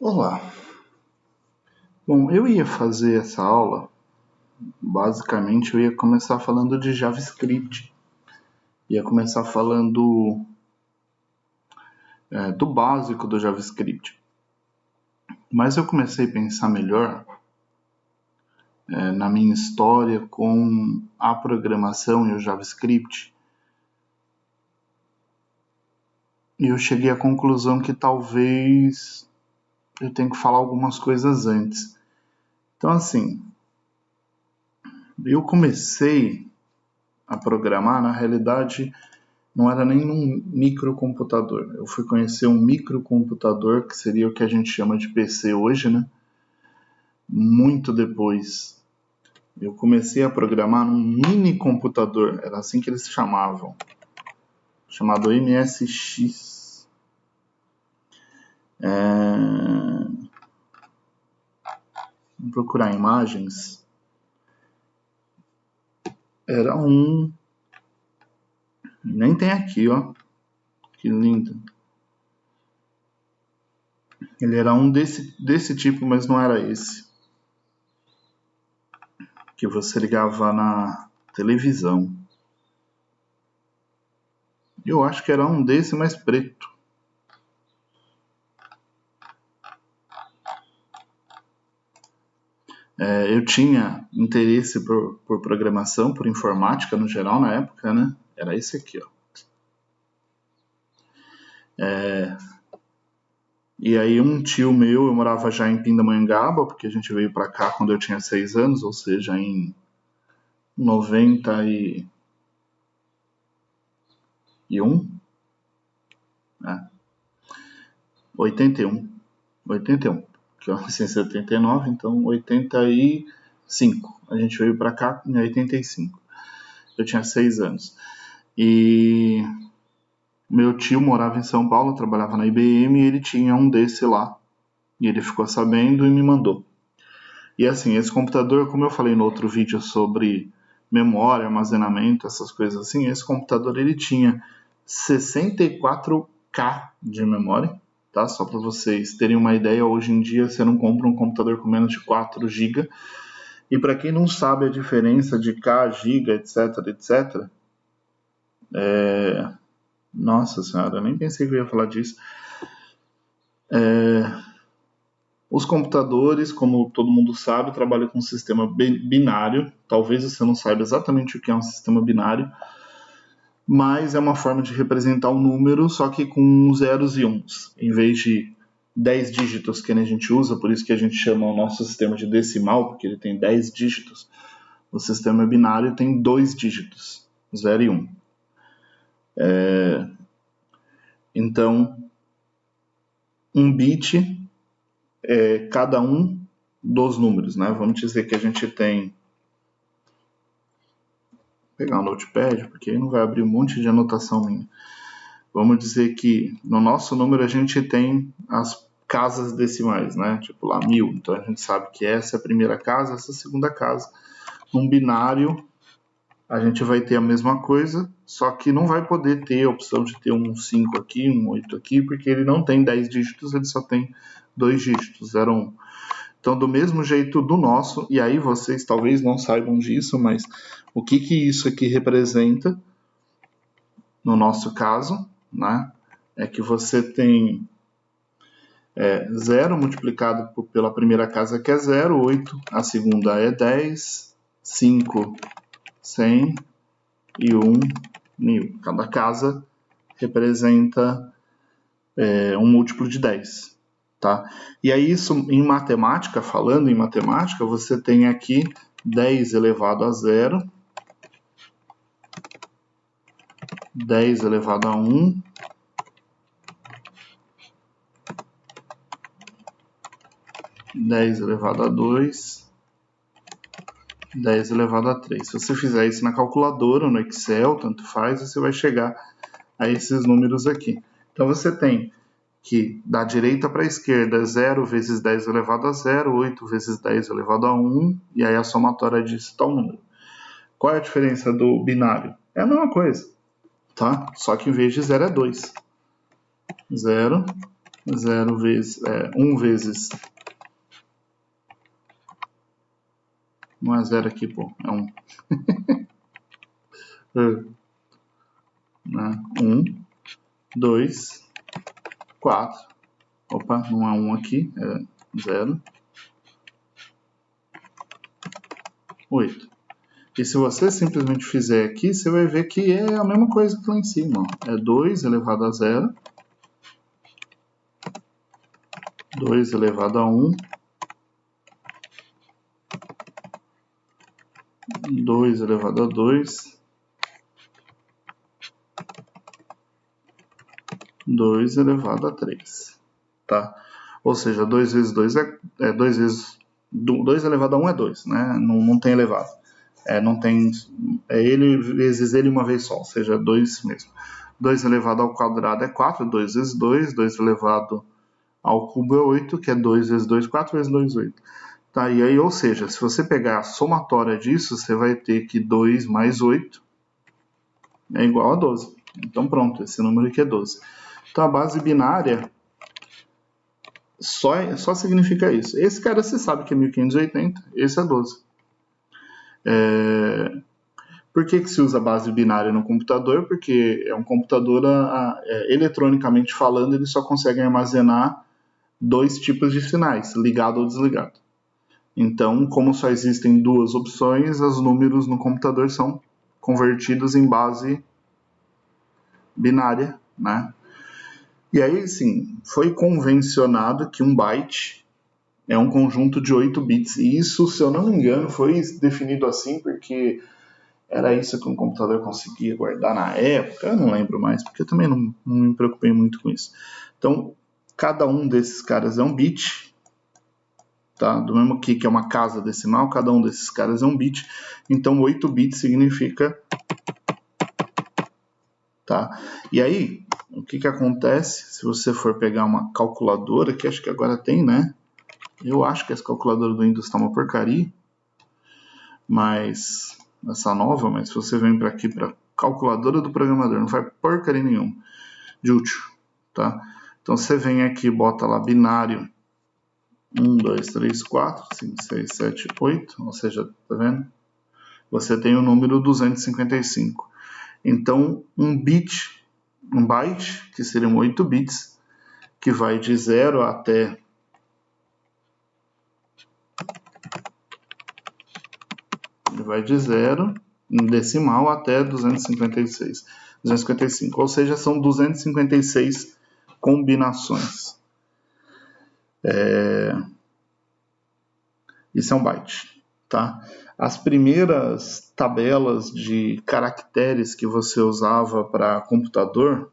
Olá. Bom, eu ia fazer essa aula, basicamente eu ia começar falando de JavaScript. Ia começar falando do básico do JavaScript. Mas eu comecei a pensar melhor na minha história com a programação e o JavaScript. E eu cheguei à conclusão que talvez eu tenha que falar algumas coisas antes. Então, assim, eu comecei a programar, na realidade, não era nem num microcomputador. Eu fui conhecer um microcomputador, que seria o que a gente chama de PC hoje, né? Muito depois. Eu comecei a programar num mini computador, era assim que eles chamavam, chamado MSX. Vamos procurar imagens. Era um... Nem tem aqui, ó. Que lindo. Ele era um desse tipo, mas não era esse. Que você ligava na televisão. Eu acho que era um desse, mas preto. Eu tinha interesse por programação, por informática no geral na época, né? Era esse aqui, ó. E aí um tio meu, eu morava já em Pindamonhangaba, porque a gente veio para cá quando eu tinha 6 anos, ou seja, em 91, né? 81, que eu nasci em 79, então 85. A gente veio para cá em 85. Eu tinha 6 anos. E meu tio morava em São Paulo, trabalhava na IBM e ele tinha um desse lá. E ele ficou sabendo e me mandou. E assim, esse computador, como eu falei no outro vídeo sobre memória, armazenamento, essas coisas assim, esse computador ele tinha 64K de memória, tá? Só para vocês terem uma ideia, hoje em dia você não compra um computador com menos de 4 GB. E para quem não sabe a diferença de K, GB, etc, etc, nossa senhora, eu nem pensei que eu ia falar disso. Os computadores, como todo mundo sabe, trabalham com um sistema binário. Talvez você não saiba exatamente o que é um sistema binário, mas é uma forma de representar um número, só que com zeros e uns. Em vez de 10 dígitos que a gente usa, por isso que a gente chama o nosso sistema de decimal, porque ele tem 10 dígitos. O sistema binário tem 2 dígitos, 0 e 1. Então, um bit cada um dos números, né? Vamos dizer que a gente tem... Vou pegar um notepad, porque aí não vai abrir um monte de anotação minha. Vamos dizer que no nosso número a gente tem as casas decimais, né? Tipo lá 1000. Então a gente sabe que essa é a primeira casa, essa é a segunda casa. Num binário a gente vai ter a mesma coisa, só que não vai poder ter a opção de ter um 5 aqui, um 8 aqui, porque ele não tem 10 dígitos, ele só tem 2 dígitos, 0, 1. Então, do mesmo jeito do nosso, e aí vocês talvez não saibam disso, mas o que isso aqui representa, no nosso caso, né, é que você tem 0 multiplicado pela primeira casa, que é 0, 8, a segunda é 10, 5, 100 e 1, 1000. Cada casa representa um múltiplo de 10. Tá? E aí isso em matemática, falando em matemática, você tem aqui 10 elevado a 0, 10 elevado a 1, 10 elevado a 2, 10 elevado a 3. Se você fizer isso na calculadora ou no Excel, tanto faz, você vai chegar a esses números aqui. Então você tem que da direita para a esquerda 0 vezes 10 elevado a 0, 8 vezes 10 elevado a 1, e aí a somatória disso está um número. Qual é a diferença do binário? É a mesma coisa, tá? Só que em vez de 0 é 2. 0, 0 vezes, 1 vezes, não é 0 aqui, pô, é 1. 1, 2, 4, opa, não é 1 aqui, é 0, 8. E se você simplesmente fizer aqui, você vai ver que é a mesma coisa que lá em cima, ó. É 2 elevado a 0, 2 elevado a 1, 2 elevado a 2, 2 elevado a 3, tá? Ou seja, 2 vezes 2 é 2 vezes... 2 elevado a 1 é 2, né? Não tem elevado. Não tem... É ele vezes ele uma vez só, ou seja, 2 mesmo. 2 elevado ao quadrado é 4, 2 vezes 2, 2 elevado ao cubo é 8, que é 2 vezes 2, 4 vezes 2, 8. Tá, e aí, ou seja, se você pegar a somatória disso, você vai ter que 2 mais 8 é igual a 12. Então pronto, esse número aqui é 12. Então a base binária só significa isso. Esse cara você sabe que é 1580, esse é 12. Por que se usa base binária no computador? Porque é um computador, eletronicamente falando, ele só consegue armazenar 2 tipos de sinais, ligado ou desligado. Então, como só existem 2 opções, os números no computador são convertidos em base binária, né? E aí, sim, foi convencionado que um byte é um conjunto de 8 bits. E isso, se eu não me engano, foi definido assim porque era isso que um computador conseguia guardar na época. Eu não lembro mais, porque eu também não me preocupei muito com isso. Então, cada um desses caras é um bit, tá? Do mesmo que é uma casa decimal, cada um desses caras é um bit. Então, 8 bits significa... Tá? E aí, o que acontece se você for pegar uma calculadora, que acho que agora tem, né? Eu acho que essa calculadora do Windows está uma porcaria, mas essa nova, mas se você vem para aqui para calculadora do programador, não faz porcaria nenhuma de útil, tá? Então você vem aqui e bota lá binário 1, 2, 3, 4, 5, 6, 7, 8, ou seja, tá vendo? Você tem o número 255. Então, um byte, que seriam 8 bits, que vai de 0 até... Ele vai de 0 em decimal até 255, ou seja, são 256 combinações. Isso é um byte, tá? As primeiras tabelas de caracteres que você usava para computador,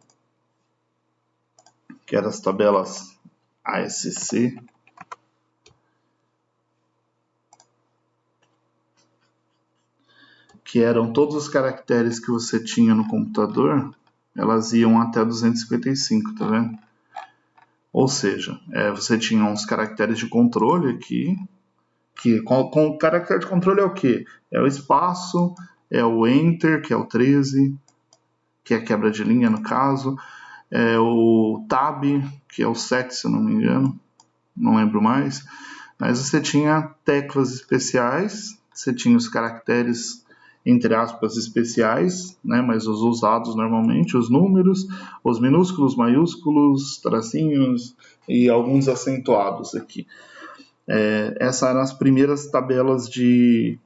que eram as tabelas ASC, que eram todos os caracteres que você tinha no computador, elas iam até 255, tá vendo? Ou seja, você tinha uns caracteres de controle aqui, que com caractere de controle é o quê? É o espaço, é o Enter, que é o 13, que é a quebra de linha no caso, é o Tab, que é o 7, se eu não me engano, não lembro mais, mas você tinha teclas especiais, você tinha os caracteres, entre aspas, especiais, né, mas os usados normalmente, os números, os minúsculos, maiúsculos, tracinhos e alguns acentuados aqui. Essas eram as primeiras tabelas de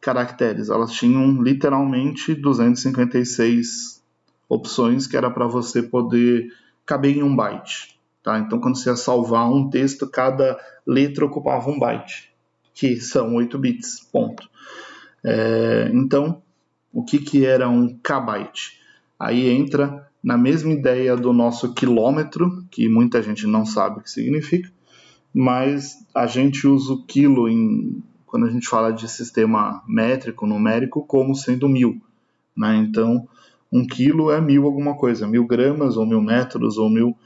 caracteres. Elas tinham literalmente 256 opções que era para você poder caber em um byte. Tá? Então, quando você ia salvar um texto, cada letra ocupava um byte, que são 8 bits, ponto. Então, o que era um kbyte? Aí entra na mesma ideia do nosso quilômetro, que muita gente não sabe o que significa, mas a gente usa o quilo quando a gente fala de sistema métrico, numérico, como sendo 1000. Né? Então, 1 quilo é 1000 alguma coisa, 1000 gramas, ou 1000 metros, ou 1000...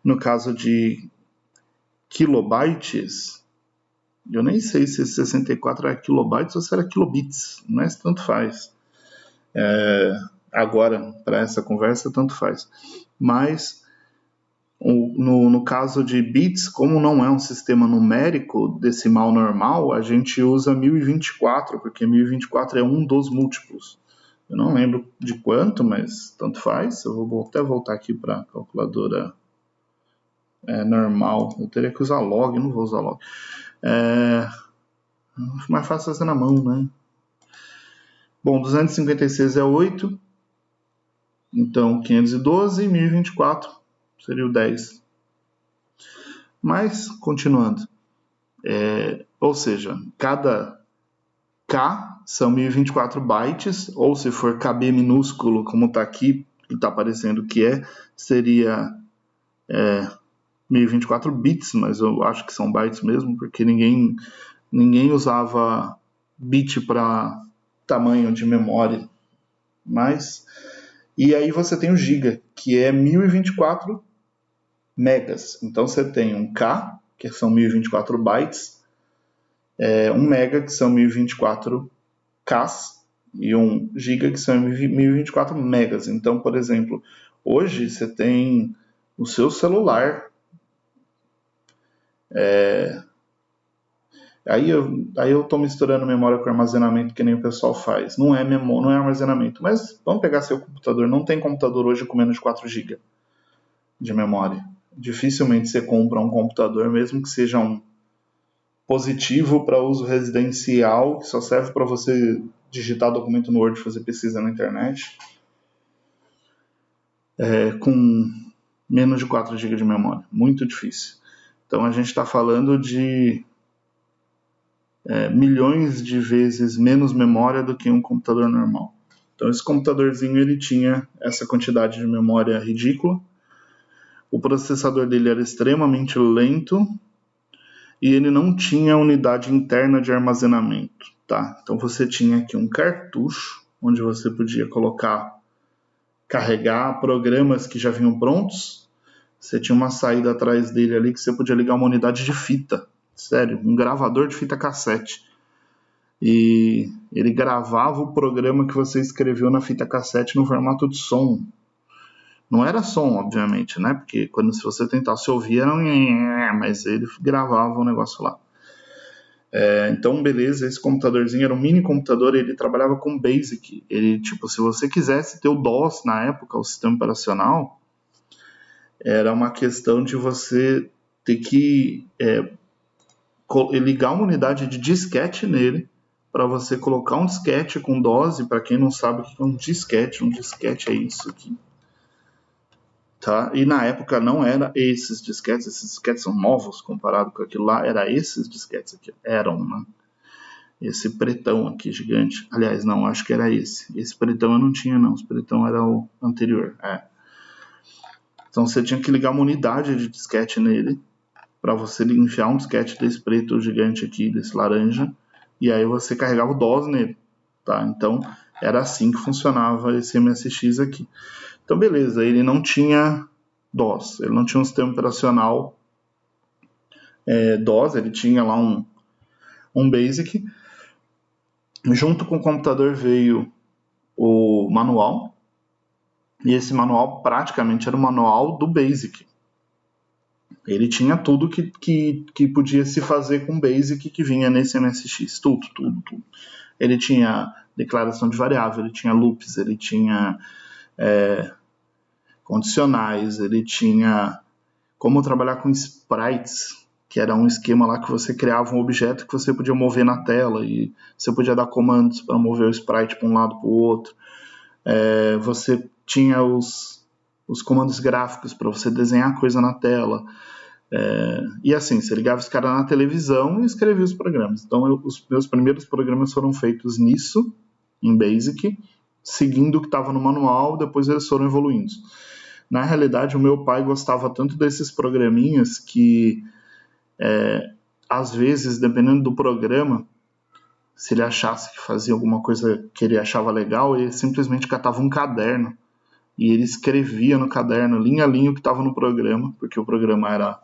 No caso de kilobytes, eu nem sei se 64 era kilobytes ou se era kilobits, mas tanto faz. Agora, para essa conversa, tanto faz. Mas No caso de bits, como não é um sistema numérico decimal normal, a gente usa 1024, porque 1024 é um dos múltiplos. Eu não lembro de quanto, mas tanto faz. Eu vou até voltar aqui para a calculadora normal. Eu teria que usar log, não vou usar log. Mais fácil fazer na mão, né? Bom, 256 é 8. Então, 512 e 1024 seria o 10. Mas, continuando. Ou seja, cada K são 1024 bytes, ou se for KB minúsculo, como está aqui, e está aparecendo que seria 1024 bits, mas eu acho que são bytes mesmo, porque ninguém usava bit para tamanho de memória. E aí você tem o giga, que é 1024 megas. Então você tem um K, que são 1024 bytes, um mega, que são 1024 Ks, e um giga, que são 1024 megas. Então, por exemplo, hoje você tem o seu celular. Aí eu estou misturando memória com armazenamento, que nem o pessoal faz. Não é armazenamento. Mas vamos pegar seu computador. Não tem computador hoje com menos de 4 GB de memória. Dificilmente você compra um computador, mesmo que seja um positivo para uso residencial, que só serve para você digitar documento no Word e fazer pesquisa na internet, com menos de 4 GB de memória. Muito difícil. Então a gente está falando de milhões de vezes menos memória do que um computador normal. Então esse computadorzinho ele tinha essa quantidade de memória ridícula. O processador dele era extremamente lento e ele não tinha unidade interna de armazenamento. Tá? Então você tinha aqui um cartucho onde você podia carregar programas que já vinham prontos. Você tinha uma saída atrás dele ali que você podia ligar uma unidade de fita. Sério, um gravador de fita cassete. E ele gravava o programa que você escreveu na fita cassete no formato de som. Não era som, obviamente, né? Porque se você tentasse ouvir, era mas ele gravava o negócio lá. Então, beleza, esse computadorzinho era um mini computador, ele trabalhava com BASIC. Ele, se você quisesse ter o DOS na época, o sistema operacional, era uma questão de você ter que ligar uma unidade de disquete nele, para você colocar um disquete com DOS. Para quem não sabe o que é um disquete é isso aqui. Tá? E na época não era esses disquetes são novos comparado com aquilo lá, era esses disquetes aqui, eram, né? Esse pretão aqui gigante, aliás, não, acho que era esse pretão eu não tinha não, esse pretão era o anterior, Então você tinha que ligar uma unidade de disquete nele, para você enfiar um disquete desse preto gigante aqui, desse laranja, e aí você carregava o DOS nele, tá? Então era assim que funcionava esse MSX aqui. Então, beleza, ele não tinha DOS, ele não tinha um sistema operacional DOS, ele tinha lá um BASIC. Junto com o computador veio o manual, e esse manual praticamente era o manual do BASIC. Ele tinha tudo que podia se fazer com BASIC que vinha nesse MSX, tudo. Ele tinha declaração de variável, ele tinha loops, ele tinha condicionais, ele tinha como trabalhar com sprites, que era um esquema lá que você criava um objeto que você podia mover na tela e você podia dar comandos para mover o sprite para um lado para o outro. Você tinha os comandos gráficos para você desenhar coisa na tela. E assim, você ligava esse cara na televisão e escrevia os programas. Então os meus primeiros programas foram feitos nisso, em BASIC, seguindo o que estava no manual, depois eles foram evoluindo. Na realidade, o meu pai gostava tanto desses programinhas que, às vezes, dependendo do programa, se ele achasse que fazia alguma coisa que ele achava legal, ele simplesmente catava um caderno e ele escrevia no caderno, linha a linha, o que estava no programa, porque o programa era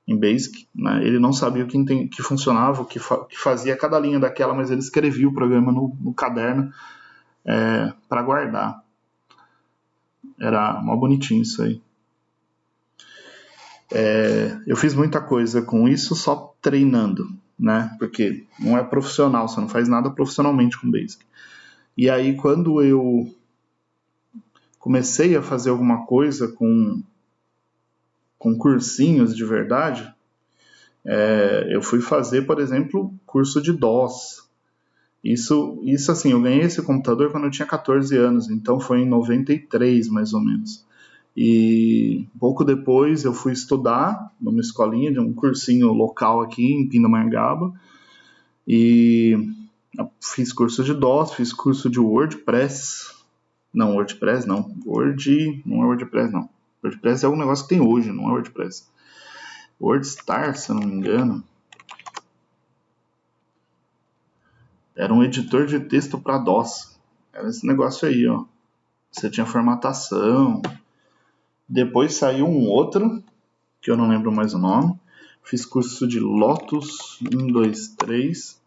em BASIC, né? Ele não sabia o que funcionava, o que fazia cada linha daquela, mas ele escrevia o programa no caderno para guardar. Era mó bonitinho isso aí. Eu fiz muita coisa com isso só treinando, né? Porque não é profissional, você não faz nada profissionalmente com Basic. E aí, quando eu comecei a fazer alguma coisa com cursinhos de verdade, eu fui fazer, por exemplo, curso de DOS. Isso assim, eu ganhei esse computador quando eu tinha 14 anos, então foi em 93, mais ou menos. E pouco depois eu fui estudar numa escolinha, de um cursinho local aqui em Pindamonhangaba, e fiz curso de DOS, fiz curso de WordPress. Não, WordPress não. Não é WordPress não. WordPress é um negócio que tem hoje, não é WordPress. WordStar, se eu não me engano. Era um editor de texto para DOS. Era esse negócio aí, ó. Você tinha formatação. Depois saiu um outro, que eu não lembro mais o nome. Fiz curso de Lotus 1, 2, 3,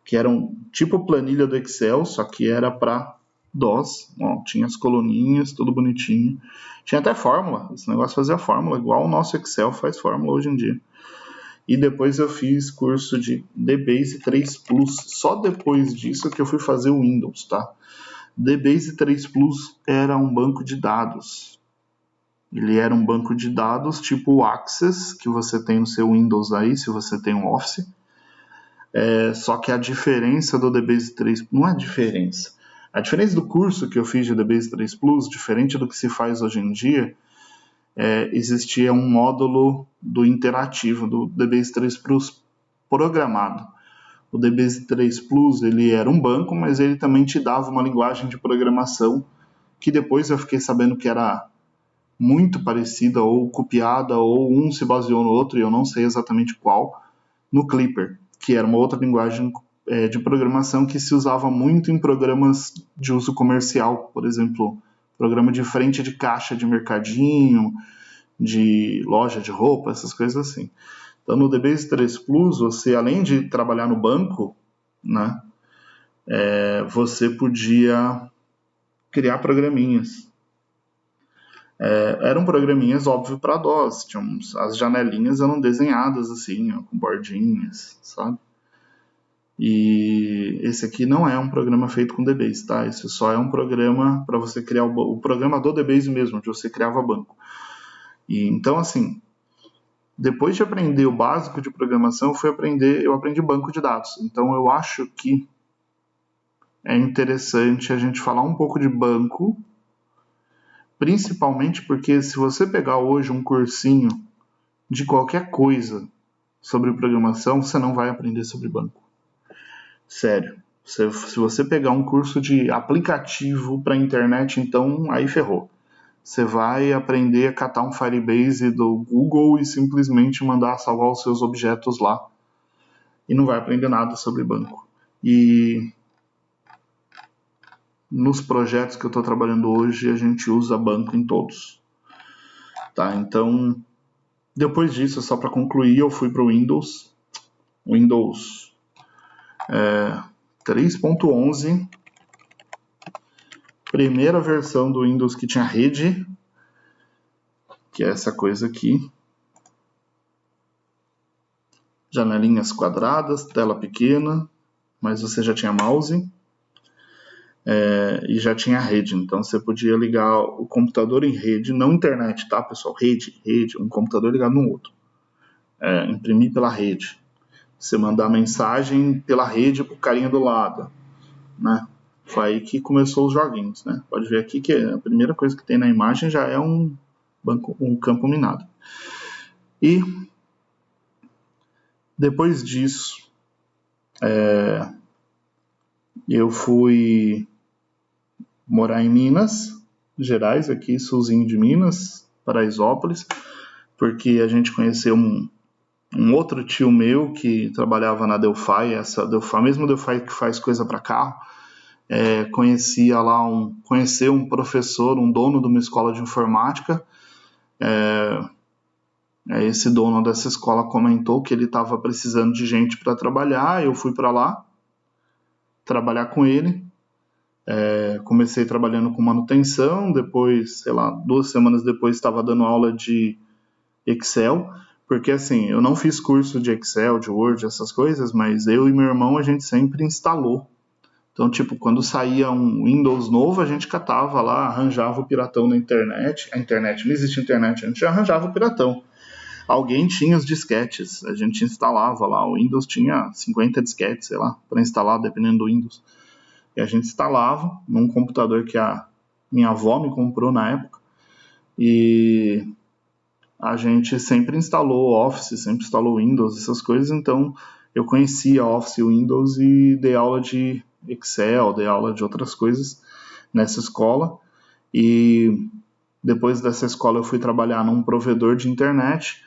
que era um tipo planilha do Excel, só que era para DOS. Ó, tinha as coluninhas, tudo bonitinho. Tinha até fórmula. Esse negócio fazia fórmula, igual o nosso Excel faz fórmula hoje em dia. E depois eu fiz curso de DBase 3 Plus. Só depois disso que eu fui fazer o Windows, tá? DBase 3 Plus era um banco de dados. Ele era um banco de dados tipo o Access, que você tem no seu Windows aí, se você tem um Office. Só que a diferença do DBase 3... Não é diferença. A diferença do curso que eu fiz de DBase 3 Plus, diferente do que se faz hoje em dia, existia um módulo do interativo, do DBase 3 Plus programado. O DBase 3 Plus ele era um banco, mas ele também te dava uma linguagem de programação que depois eu fiquei sabendo que era muito parecida ou copiada, ou um se baseou no outro, e eu não sei exatamente qual, no Clipper, que era uma outra linguagem de programação que se usava muito em programas de uso comercial, por exemplo, programa de frente de caixa de mercadinho, de loja de roupa, essas coisas assim. Então, no DBase 3 Plus, você, além de trabalhar no banco, né, você podia criar programinhas. Eram programinhas, óbvio, para DOS. As janelinhas eram desenhadas assim, ó, com bordinhas, sabe? E esse aqui não é um programa feito com DBase, tá? Esse só é um programa para você criar o programa do DBase mesmo, onde você criava banco. E então, assim, depois de aprender o básico de programação, eu aprendi banco de dados. Então, eu acho que é interessante a gente falar um pouco de banco, principalmente porque se você pegar hoje um cursinho de qualquer coisa sobre programação, você não vai aprender sobre banco. Sério. Se você pegar um curso de aplicativo para internet, então aí ferrou. Você vai aprender a catar um Firebase do Google e simplesmente mandar salvar os seus objetos lá. E não vai aprender nada sobre banco. E nos projetos que eu estou trabalhando hoje, a gente usa banco em todos. Tá? Então, depois disso, só para concluir, eu fui para o Windows 3.11, primeira versão do Windows que tinha rede, que é essa coisa aqui. Janelinhas quadradas, tela pequena, mas você já tinha mouse e já tinha rede. Então você podia ligar o computador em rede, não internet, tá, pessoal? Rede, um computador ligado no outro. Imprimir pela rede. Você mandar mensagem pela rede pro carinha do lado, né? Foi aí que começou os joguinhos, né? Pode ver aqui que a primeira coisa que tem na imagem já é um campo minado. E depois disso, eu fui morar em Minas Gerais, aqui, sulzinho de Minas, Paraisópolis, porque a gente conheceu um outro tio meu que trabalhava na Delphi, a mesma Delphi que faz coisa para carro. Conheceu um professor, um dono de uma escola de informática. Esse dono dessa escola comentou que ele estava precisando de gente para trabalhar. Eu fui para lá trabalhar com ele. Comecei trabalhando com manutenção, depois, 2 semanas depois, estava dando aula de Excel, porque assim, eu não fiz curso de Excel, de Word, essas coisas, mas eu e meu irmão a gente sempre instalou. Então, tipo, quando saía um Windows novo, a gente catava lá, arranjava o piratão na internet. A internet, não existe internet, a gente arranjava o piratão. Alguém tinha os disquetes, a gente instalava lá, o Windows tinha 50 disquetes, sei lá, para instalar, dependendo do Windows. E a gente instalava num computador que a minha avó me comprou na época, e a gente sempre instalou Office, sempre instalou Windows, essas coisas, então eu conhecia Office e Windows e dei aula de Excel, dei aula de outras coisas nessa escola, e depois dessa escola eu fui trabalhar num provedor de internet.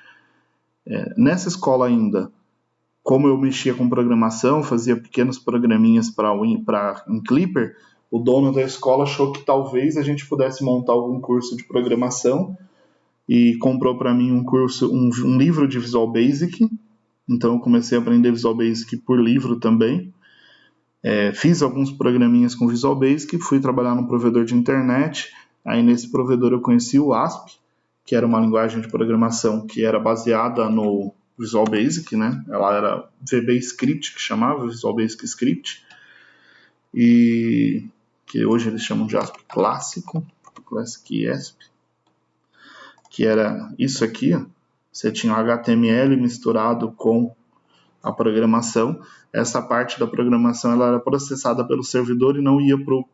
Nessa escola ainda, como eu mexia com programação, fazia pequenos programinhas para em Clipper, o dono da escola achou que talvez a gente pudesse montar algum curso de programação e comprou para mim um livro de Visual Basic. Então eu comecei a aprender Visual Basic por livro também. Fiz alguns programinhas com Visual Basic, fui trabalhar num provedor de internet. Aí nesse provedor eu conheci o ASP, que era uma linguagem de programação que era baseada no Visual Basic, né? Ela era VB Script, que chamava Visual Basic Script, e que hoje eles chamam de ASP Clássico, Classic ASP, que era isso aqui, ó. Você tinha o HTML misturado com a programação. Essa parte da programação ela era processada pelo servidor e não ia pro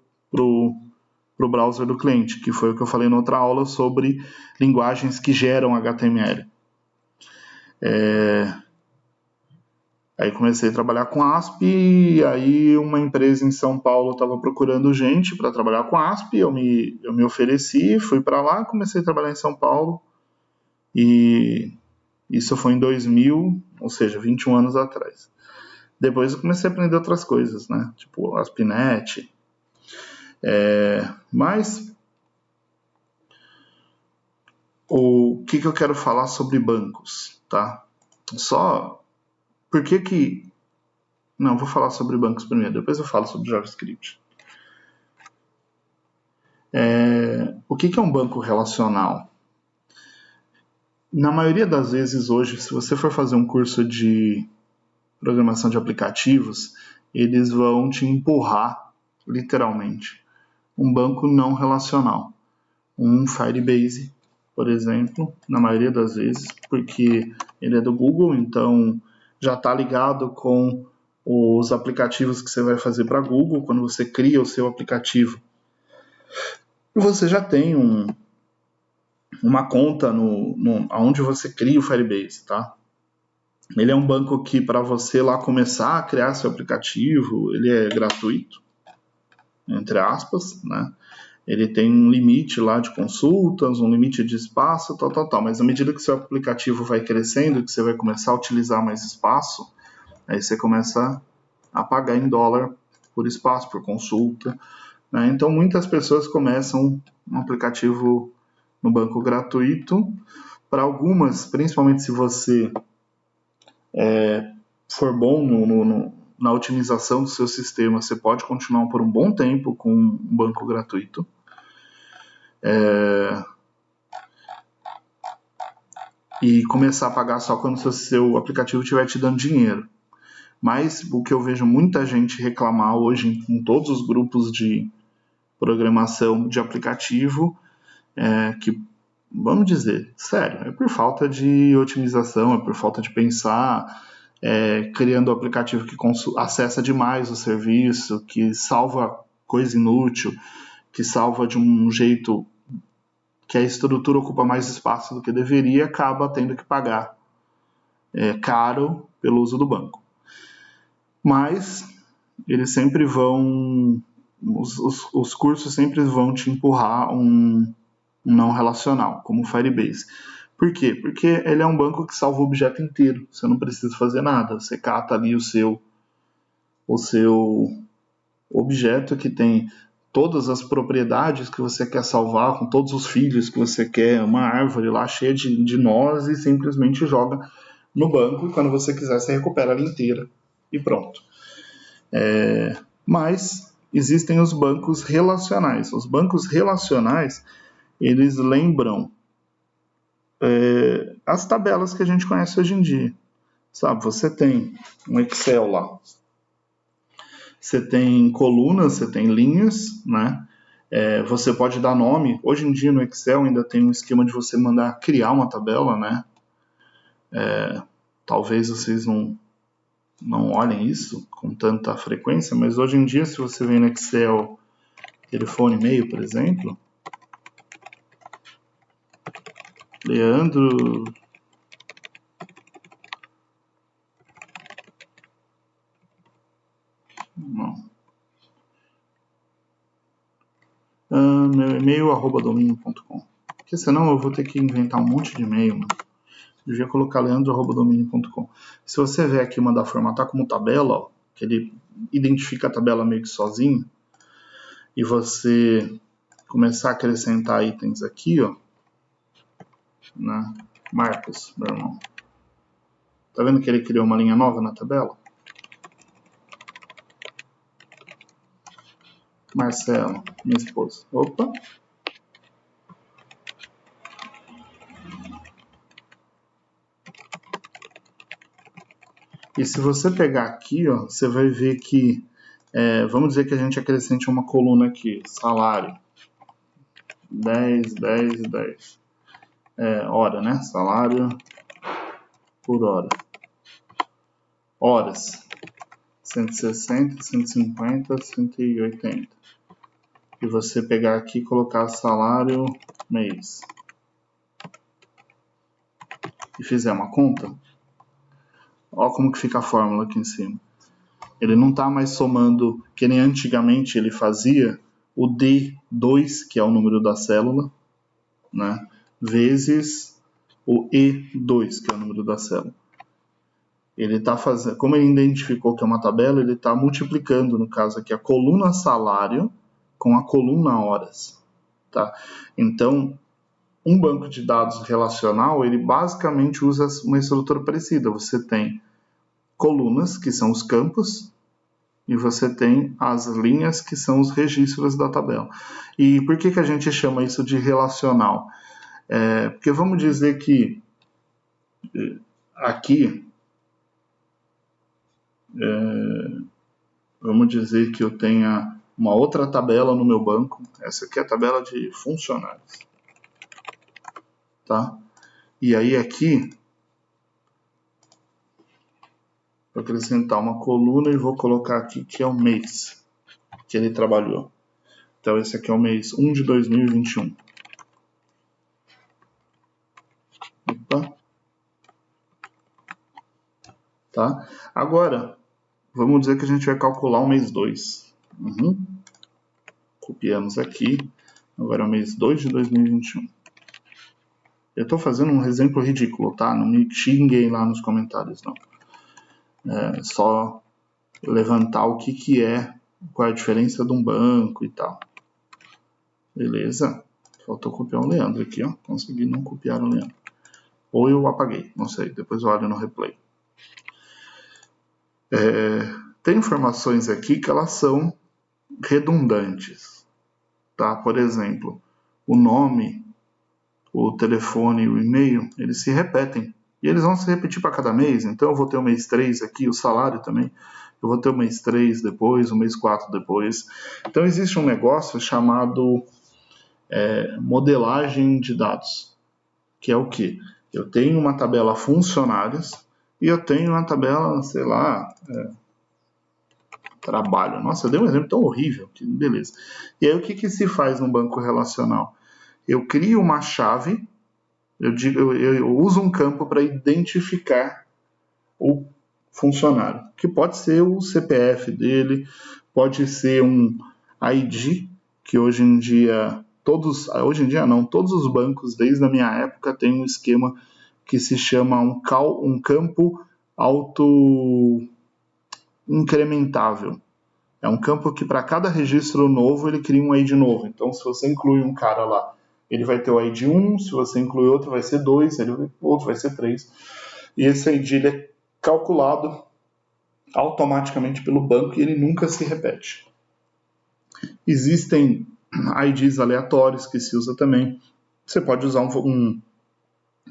browser do cliente, que foi o que eu falei na outra aula sobre linguagens que geram HTML. Aí comecei a trabalhar com ASP, e aí uma empresa em São Paulo estava procurando gente para trabalhar com ASP, eu me ofereci, fui para lá, comecei a trabalhar em São Paulo, e isso foi em 2000, ou seja, 21 anos atrás. Depois eu comecei a aprender outras coisas, né? Tipo ASP.NET. Mas o que eu quero falar sobre bancos, tá? Por que... Não, vou falar sobre bancos primeiro, depois eu falo sobre JavaScript. O que é um banco relacional? Na maioria das vezes hoje, se você for fazer um curso de programação de aplicativos, eles vão te empurrar, literalmente, um banco não relacional. Um Firebase, por exemplo, na maioria das vezes, porque ele é do Google, então já está ligado com os aplicativos que você vai fazer para Google. Quando você cria o seu aplicativo, você já tem uma conta onde você cria o Firebase, tá? Ele é um banco que, para você lá começar a criar seu aplicativo, ele é gratuito, entre aspas, né? Ele tem um limite lá de consultas, um limite de espaço, tal. Mas à medida que seu aplicativo vai crescendo, que você vai começar a utilizar mais espaço, aí você começa a pagar em dólar por espaço, por consulta, né? Então muitas pessoas começam um aplicativo no banco gratuito. Para algumas, principalmente se você for bom na otimização do seu sistema, você pode continuar por um bom tempo com um banco gratuito. E começar a pagar só quando o seu aplicativo estiver te dando dinheiro. Mas o que eu vejo muita gente reclamar hoje em todos os grupos de programação de aplicativo é que, vamos dizer, sério, é por falta de otimização, é por falta de pensar, criando um aplicativo que acessa demais o serviço, que salva coisa inútil, que salva de um jeito que a estrutura ocupa mais espaço do que deveria, acaba tendo que pagar caro pelo uso do banco. Mas eles sempre vão... Os cursos sempre vão te empurrar um não relacional, como o Firebase. Por quê? Porque ele é um banco que salva o objeto inteiro. Você não precisa fazer nada. Você cata ali o seu objeto que tem todas as propriedades que você quer salvar, com todos os filhos que você quer, uma árvore lá cheia de nós, e simplesmente joga no banco, e quando você quiser você recupera ela inteira e pronto. Mas existem os bancos relacionais. Os bancos relacionais, eles lembram as tabelas que a gente conhece hoje em dia. Sabe, você tem um Excel lá, você tem colunas, você tem linhas, né? Você pode dar nome. Hoje em dia no Excel ainda tem um esquema de você mandar criar uma tabela, né? Talvez vocês não olhem isso com tanta frequência, mas hoje em dia, se você vem no Excel, telefone, e-mail, por exemplo, Leandro... Não. Meu e-mail @domínio.com. Porque senão eu vou ter que inventar um monte de e-mail, mano. Eu já ia colocar leandro@domínio.com. Se você vier aqui mandar formatar como tabela, ó, que ele identifica a tabela meio que sozinho, e você começar a acrescentar itens aqui, ó, né? Marcos, meu irmão. Tá vendo que ele criou uma linha nova na tabela? Marcelo, minha esposa. Opa! E se você pegar aqui, ó, você vai ver que, vamos dizer que a gente acrescente uma coluna aqui, salário, 10, 10, 10. Hora, né? Salário por hora. Horas, 160, 150, 180. E você pegar aqui e colocar salário mês. E fizer uma conta, olha como que fica a fórmula aqui em cima. Ele não está mais somando, que nem antigamente ele fazia, o D2, que é o número da célula, né, vezes o E2, que é o número da célula. Ele está fazendo, como ele identificou que é uma tabela, ele está multiplicando, no caso aqui, a coluna salário com a coluna horas. Tá? Então, um banco de dados relacional, ele basicamente usa uma estrutura parecida. Você tem colunas, que são os campos, e você tem as linhas, que são os registros da tabela. E por que a gente chama isso de relacional? Porque vamos dizer que aqui, vamos dizer que eu tenha uma outra tabela no meu banco. Essa aqui é a tabela de funcionários. Tá? E aí aqui, vou acrescentar uma coluna e vou colocar aqui que é o mês que ele trabalhou. Então esse aqui é o mês 1 de 2021. Opa. Tá? Agora, vamos dizer que a gente vai calcular o mês 2. Copiamos aqui. Agora é o mês 2 de 2021. Eu estou fazendo um exemplo ridículo, tá? Não me xinguem lá nos comentários, não. Só levantar o que é, qual é a diferença de um banco e tal. Beleza? Faltou copiar o Leandro aqui, ó. Consegui não copiar o Leandro. Ou eu apaguei, não sei. Depois eu olho no replay. Tem informações aqui que elas são redundantes. Tá? Por exemplo, o nome, o telefone, o e-mail, eles se repetem. E eles vão se repetir para cada mês. Então eu vou ter o mês 3 aqui, o salário também. Eu vou ter o mês 3 depois, o mês 4 depois. Então existe um negócio chamado modelagem de dados. Que é o quê? Eu tenho uma tabela funcionários e eu tenho uma tabela, sei lá, trabalho. Nossa, eu dei um exemplo tão horrível. Que beleza. E aí o que se faz no banco relacional? Eu crio uma chave, eu uso um campo para identificar o funcionário, que pode ser o CPF dele, pode ser um ID, que hoje em dia todos os bancos, desde a minha época, tem um esquema que se chama um campo auto-incrementável. É um campo que para cada registro novo ele cria um ID novo. Então, se você inclui um cara lá, ele vai ter o ID 1, se você inclui outro vai ser 2, outro vai ser 3. E esse ID ele é calculado automaticamente pelo banco e ele nunca se repete. Existem IDs aleatórios que se usa também. Você pode usar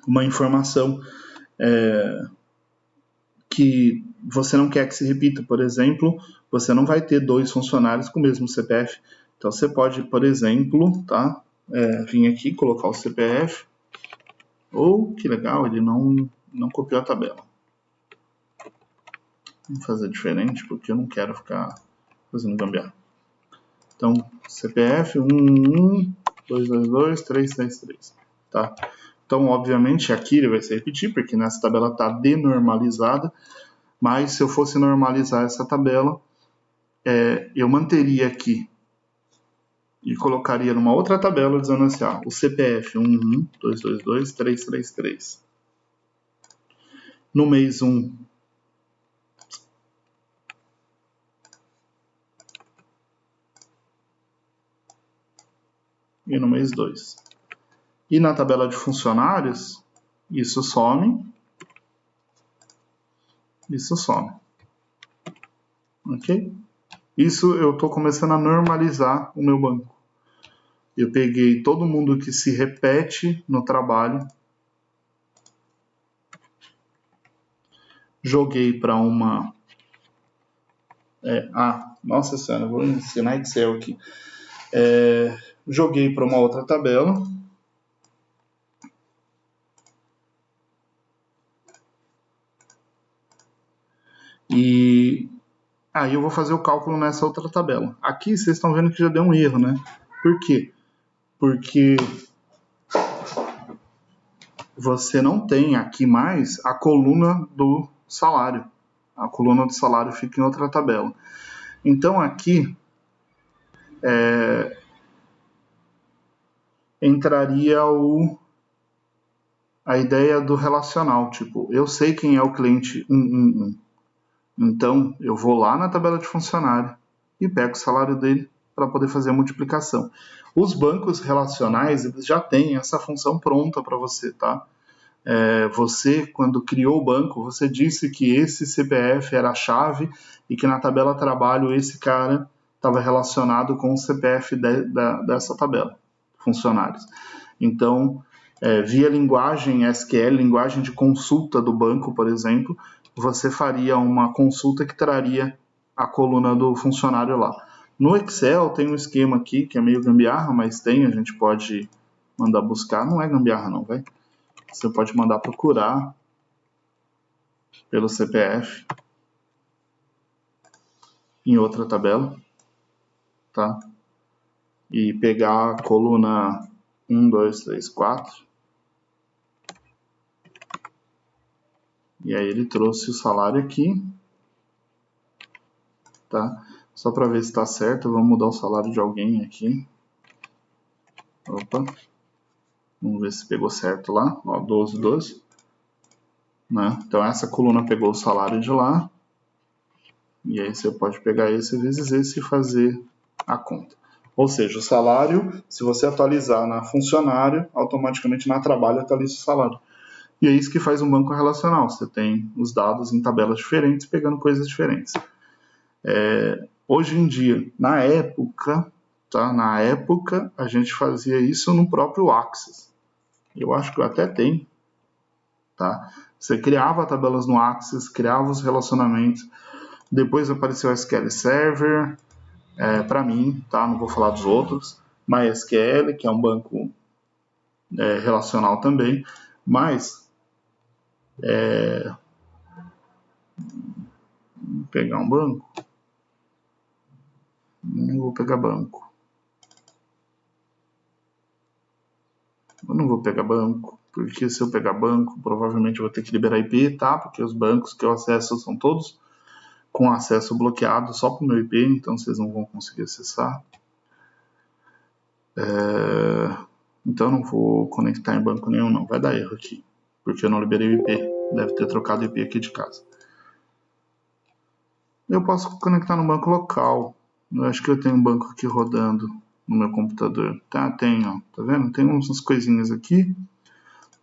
uma informação que você não quer que se repita. Por exemplo, você não vai ter 2 funcionários com o mesmo CPF. Então você pode, por exemplo, tá, vir aqui, colocar o CPF. Que legal, ele não copiou a tabela. Vamos fazer diferente, porque eu não quero ficar fazendo gambiarra. Então, CPF 11222-333, tá? Então, obviamente, aqui ele vai se repetir, porque nessa tabela está denormalizada, mas se eu fosse normalizar essa tabela, eu manteria aqui e colocaria numa outra tabela dizendo assim, o CPF 11222-333. No mês 1, e no mês 2. E na tabela de funcionários, isso some, isso some. Ok? Isso eu estou começando a normalizar o meu banco. Eu peguei todo mundo que se repete no trabalho, joguei para uma... nossa senhora, eu vou ensinar Excel aqui. Joguei para uma outra tabela. E aí eu vou fazer o cálculo nessa outra tabela. Aqui vocês estão vendo que já deu um erro, né? Por quê? Porque você não tem aqui mais a coluna do salário. A coluna do salário fica em outra tabela. Então aqui entraria a ideia do relacional. Tipo, eu sei quem é o cliente 111. Então eu vou lá na tabela de funcionário e pego o salário dele para poder fazer a multiplicação. Os bancos relacionais, eles já têm essa função pronta para você, tá? Você, quando criou o banco, você disse que esse CPF era a chave e que na tabela trabalho esse cara estava relacionado com o CPF dessa tabela, funcionários. Então, via linguagem SQL, linguagem de consulta do banco, por exemplo, você faria uma consulta que traria a coluna do funcionário lá. No Excel tem um esquema aqui que é meio gambiarra, mas tem, a gente pode mandar buscar. Não é gambiarra não, vai. Você pode mandar procurar pelo CPF em outra tabela, tá? E pegar a coluna 1, 2, 3, 4. E aí ele trouxe o salário aqui, tá? Só para ver se está certo, vamos mudar o salário de alguém aqui. Opa. Vamos ver se pegou certo lá. 12, 12. Né? Então essa coluna pegou o salário de lá. E aí você pode pegar esse vezes esse e fazer a conta. Ou seja, o salário, se você atualizar na funcionário, automaticamente na trabalho atualiza o salário. E é isso que faz um banco relacional. Você tem os dados em tabelas diferentes, pegando coisas diferentes. Hoje em dia, na época, a gente fazia isso no próprio Access. Eu acho que eu até tenho. Tá? Você criava tabelas no Access, criava os relacionamentos. Depois apareceu o SQL Server, para mim, tá? Não vou falar dos outros. MySQL, que é um banco relacional também. Mas, vou pegar um banco. Não vou pegar banco. Eu não vou pegar banco, porque se eu pegar banco, provavelmente eu vou ter que liberar IP, tá? Porque os bancos que eu acesso são todos com acesso bloqueado só para o meu IP, então vocês não vão conseguir acessar. Então eu não vou conectar em banco nenhum, não. Vai dar erro aqui, porque eu não liberei o IP. Deve ter trocado o IP aqui de casa. Eu posso conectar no banco local. Eu acho que eu tenho um banco aqui rodando no meu computador. Tá, tem, ó. Tá vendo? Tem umas coisinhas aqui.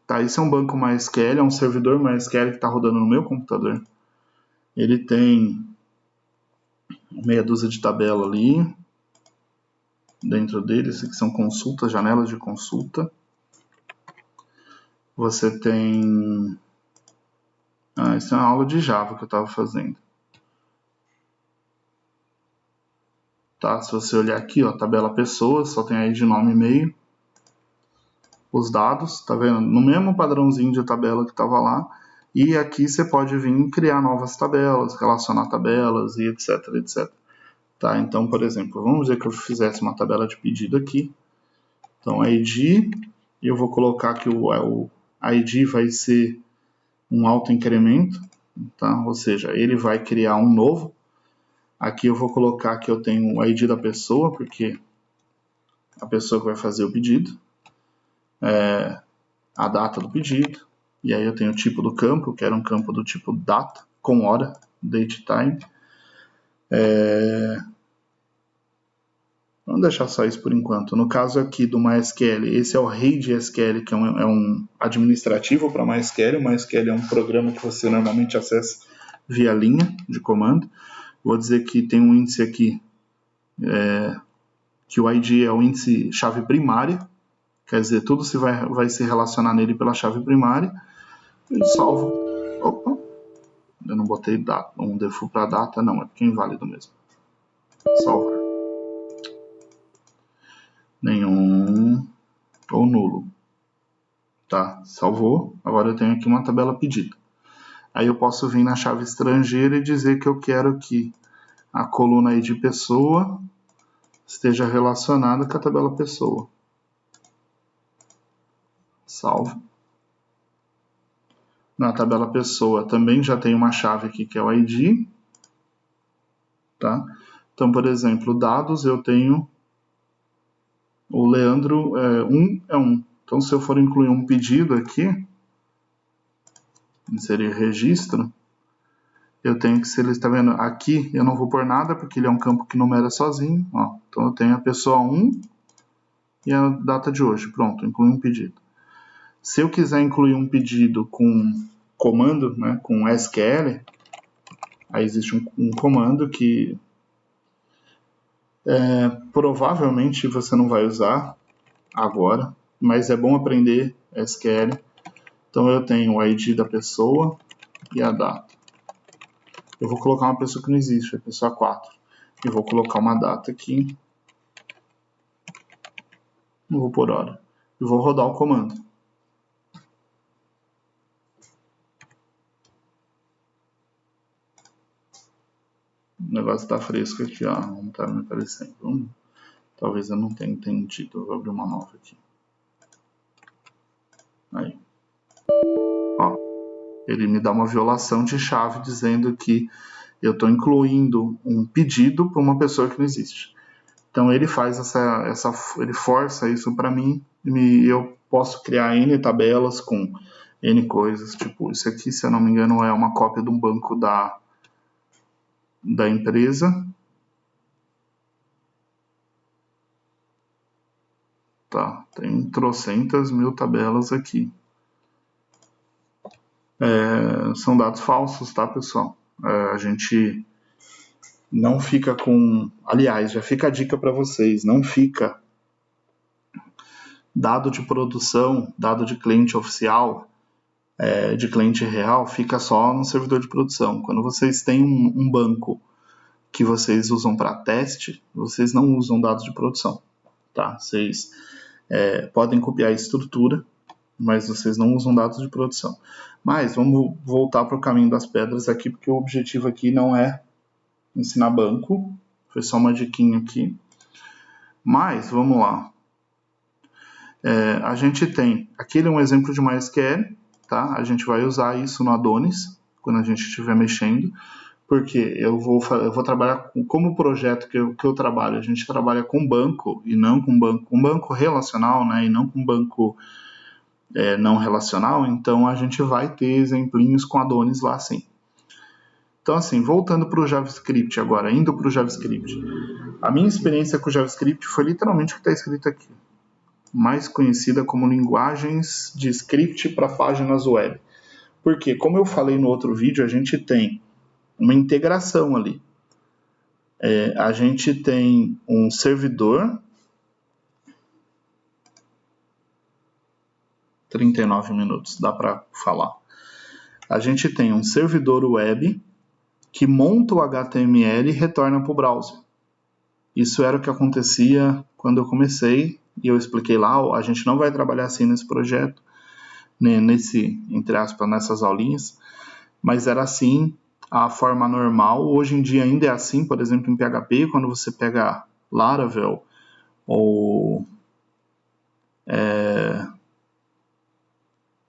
Tá, esse é um banco MySQL, é um servidor MySQL que está rodando no meu computador. Ele tem meia dúzia de tabela ali dentro dele. Isso aqui são consultas, janelas de consulta. você tem... isso é uma aula de Java que eu estava fazendo. Tá? Se você olhar aqui, ó, tabela pessoas, só tem aí de nome e e-mail. Os dados, tá vendo? No mesmo padrãozinho de tabela que estava lá. E aqui você pode vir criar novas tabelas, relacionar tabelas e etc, etc. Tá? Então, por exemplo, vamos dizer que eu fizesse uma tabela de pedido aqui. Então, ID, eu vou colocar que o ID vai ser um autoincremento, tá? Ou seja, ele vai criar um novo. Aqui eu vou colocar que eu tenho o ID da pessoa, porque a pessoa que vai fazer o pedido, a data do pedido, e aí eu tenho o tipo do campo, eu quero um campo do tipo data, com hora, date time. Vamos deixar só isso por enquanto. No caso aqui do MySQL, esse é o rei de SQL, que é um administrativo para MySQL. O MySQL é um programa que você normalmente acessa via linha de comando. Vou dizer que tem um índice aqui, que o ID é o índice chave primária, quer dizer, tudo vai se relacionar nele pela chave primária. E salvo. Opa, eu não botei data, um default para data, não, é porque é inválido mesmo. Salvar. Nenhum ou nulo. Tá, salvou. Agora eu tenho aqui uma tabela pedida. Aí eu posso vir na chave estrangeira e dizer que eu quero que a coluna ID pessoa esteja relacionada com a tabela pessoa. Salvo. Na tabela pessoa também já tem uma chave aqui que é o ID. Tá? Então, por exemplo, dados eu tenho o Leandro 1 é 1. Então, se eu for incluir um pedido aqui, inserir registro, eu tenho que, se ele está vendo aqui, eu não vou pôr nada, porque ele é um campo que numera sozinho. Ó. Então, eu tenho a pessoa 1 e a data de hoje. Pronto, inclui um pedido. Se eu quiser incluir um pedido com comando, né, com SQL, aí existe um comando que provavelmente você não vai usar agora, mas é bom aprender SQL. Então eu tenho o ID da pessoa e a data. Eu vou colocar uma pessoa que não existe, a pessoa 4. E vou colocar uma data aqui. Não vou por hora. E vou rodar o comando. O negócio está fresco aqui, ó. Não está me aparecendo. Talvez eu não tenha entendido. Eu vou abrir uma nova aqui. Aí. Ó. Ele me dá uma violação de chave dizendo que eu estou incluindo um pedido para uma pessoa que não existe. Então ele faz ele força isso para mim e eu posso criar N tabelas com N coisas. Tipo, isso aqui, se eu não me engano, é uma cópia de um banco da empresa. Tá, tem trocentas mil tabelas aqui. São dados falsos, tá, pessoal? A gente não fica com... Aliás, já fica a dica para vocês, não fica dado de produção, dado de cliente oficial, de cliente real, fica só no servidor de produção. Quando vocês têm um banco que vocês usam para teste, vocês não usam dados de produção, tá? Vocês podem copiar a estrutura, mas vocês não usam dados de produção. Mas vamos voltar para o caminho das pedras aqui, porque o objetivo aqui não é ensinar banco, foi só uma diquinha aqui. Mas, vamos lá. A gente tem, aquele é um exemplo de MySQL, tá? A gente vai usar isso no Adonis, quando a gente estiver mexendo, porque eu vou trabalhar como projeto que eu trabalho, a gente trabalha com banco e não com banco relacional, né? E não com banco não relacional, então a gente vai ter exemplinhos com Adonis lá sim. Então assim, voltando para o JavaScript agora, indo para o JavaScript, a minha experiência com o JavaScript foi literalmente o que está escrito aqui, mais conhecida como linguagens de script para páginas web. Porque, como eu falei no outro vídeo, a gente tem uma integração ali. A gente tem um servidor 39 minutos, dá para falar. A gente tem um servidor web que monta o HTML e retorna para o browser. Isso era o que acontecia quando eu comecei, e eu expliquei lá, a gente não vai trabalhar assim nesse projeto, né, entre aspas, nessas aulinhas, mas era assim a forma normal. Hoje em dia ainda é assim, por exemplo, em PHP, quando você pega Laravel ou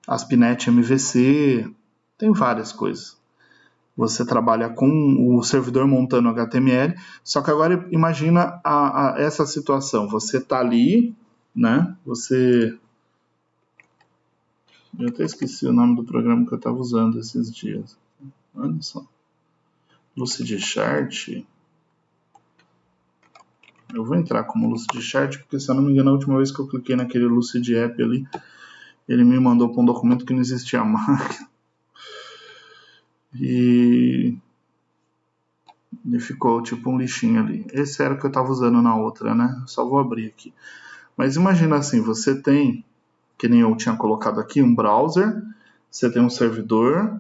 ASP.NET MVC, tem várias coisas. Você trabalha com o servidor montando HTML, só que agora imagina essa situação. Você está ali, né? Eu até esqueci o nome do programa que eu estava usando esses dias. Olha só. Lucidchart. Eu vou entrar como Lucidchart, porque se eu não me engano, a última vez que eu cliquei naquele Lucid App ali, ele me mandou para um documento que não existia mais. E ficou tipo um lixinho ali. Esse era o que eu estava usando na outra, né? Só vou abrir aqui. Mas imagina assim, você tem, que nem eu tinha colocado aqui, um browser, você tem um servidor,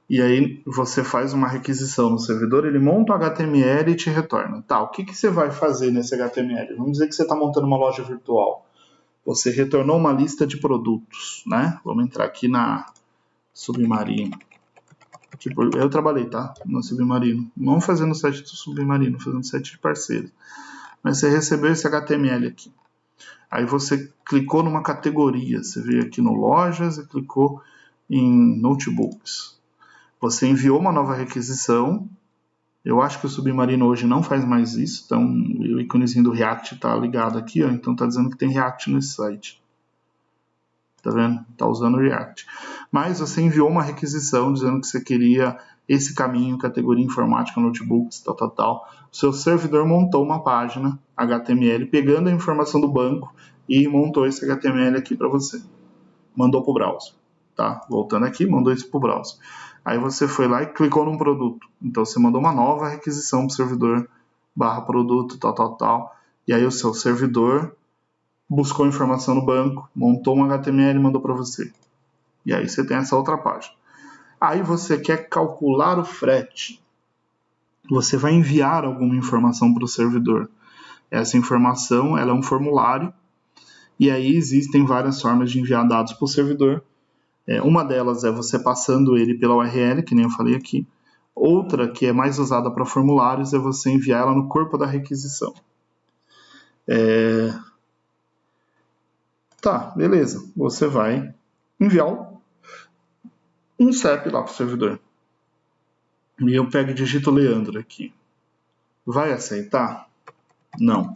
e aí você faz uma requisição no servidor, ele monta o HTML e te retorna. Tá, o que você vai fazer nesse HTML? Vamos dizer que você está montando uma loja virtual. Você retornou uma lista de produtos, né? Vamos entrar aqui na Submarino. Tipo, eu trabalhei, tá? No Submarino. Não fazendo site do Submarino, fazendo site de parceiro. Mas você recebeu esse HTML aqui. Aí você clicou numa categoria. Você veio aqui no Lojas e clicou em Notebooks. Você enviou uma nova requisição. Eu acho que o Submarino hoje não faz mais isso. Então, o íconezinho do React está ligado aqui. Ó, então, está dizendo que tem React nesse site. Tá vendo? Tá usando React. Mas você enviou uma requisição dizendo que você queria esse caminho, categoria informática, notebooks, tal. O seu servidor montou uma página HTML pegando a informação do banco e montou esse HTML aqui para você. Mandou para o browser. Tá? Voltando aqui, mandou isso para o browser. Aí você foi lá e clicou num produto. Então você mandou uma nova requisição para o servidor /produto, tal. E aí o seu servidor buscou informação no banco, montou um HTML e mandou para você. E aí você tem essa outra página. Aí você quer calcular o frete. Você vai enviar alguma informação para o servidor. Essa informação ela é um formulário, e aí existem várias formas de enviar dados para o servidor. Uma delas é você passando ele pela URL, que nem eu falei aqui. Outra, que é mais usada para formulários, é você enviar ela no corpo da requisição. Tá, beleza. Você vai enviar um CEP lá para o servidor. E eu pego e digito Leandro aqui. Vai aceitar? Não.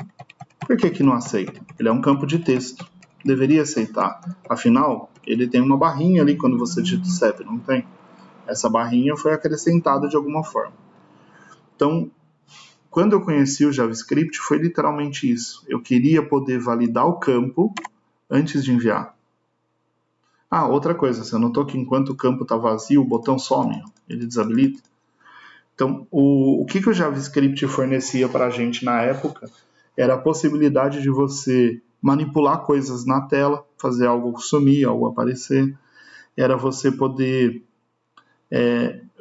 Por que não aceita? Ele é um campo de texto. Deveria aceitar. Afinal, ele tem uma barrinha ali quando você digita o CEP, não tem? Essa barrinha foi acrescentada de alguma forma. Então, quando eu conheci o JavaScript, foi literalmente isso. Eu queria poder validar o campo antes de enviar. Ah, outra coisa, você notou que enquanto o campo está vazio, o botão some, ele desabilita? Então, o que o JavaScript fornecia para a gente na época era a possibilidade de você manipular coisas na tela, fazer algo sumir, algo aparecer. Era você poder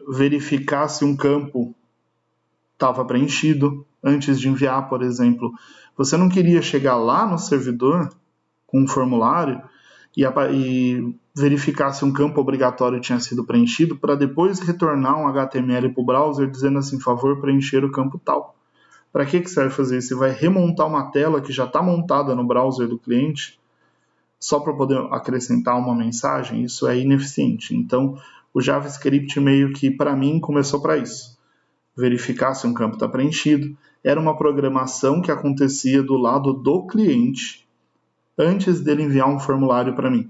verificar se um campo estava preenchido antes de enviar, por exemplo. Você não queria chegar lá no servidor com um formulário e verificar se um campo obrigatório tinha sido preenchido para depois retornar um HTML para o browser dizendo assim, favor preencher o campo tal. Para que serve fazer isso? Você vai remontar uma tela que já está montada no browser do cliente só para poder acrescentar uma mensagem? Isso é ineficiente. Então, o JavaScript meio que, para mim, começou para isso. Verificar se um campo está preenchido. Era uma programação que acontecia do lado do cliente antes dele enviar um formulário para mim.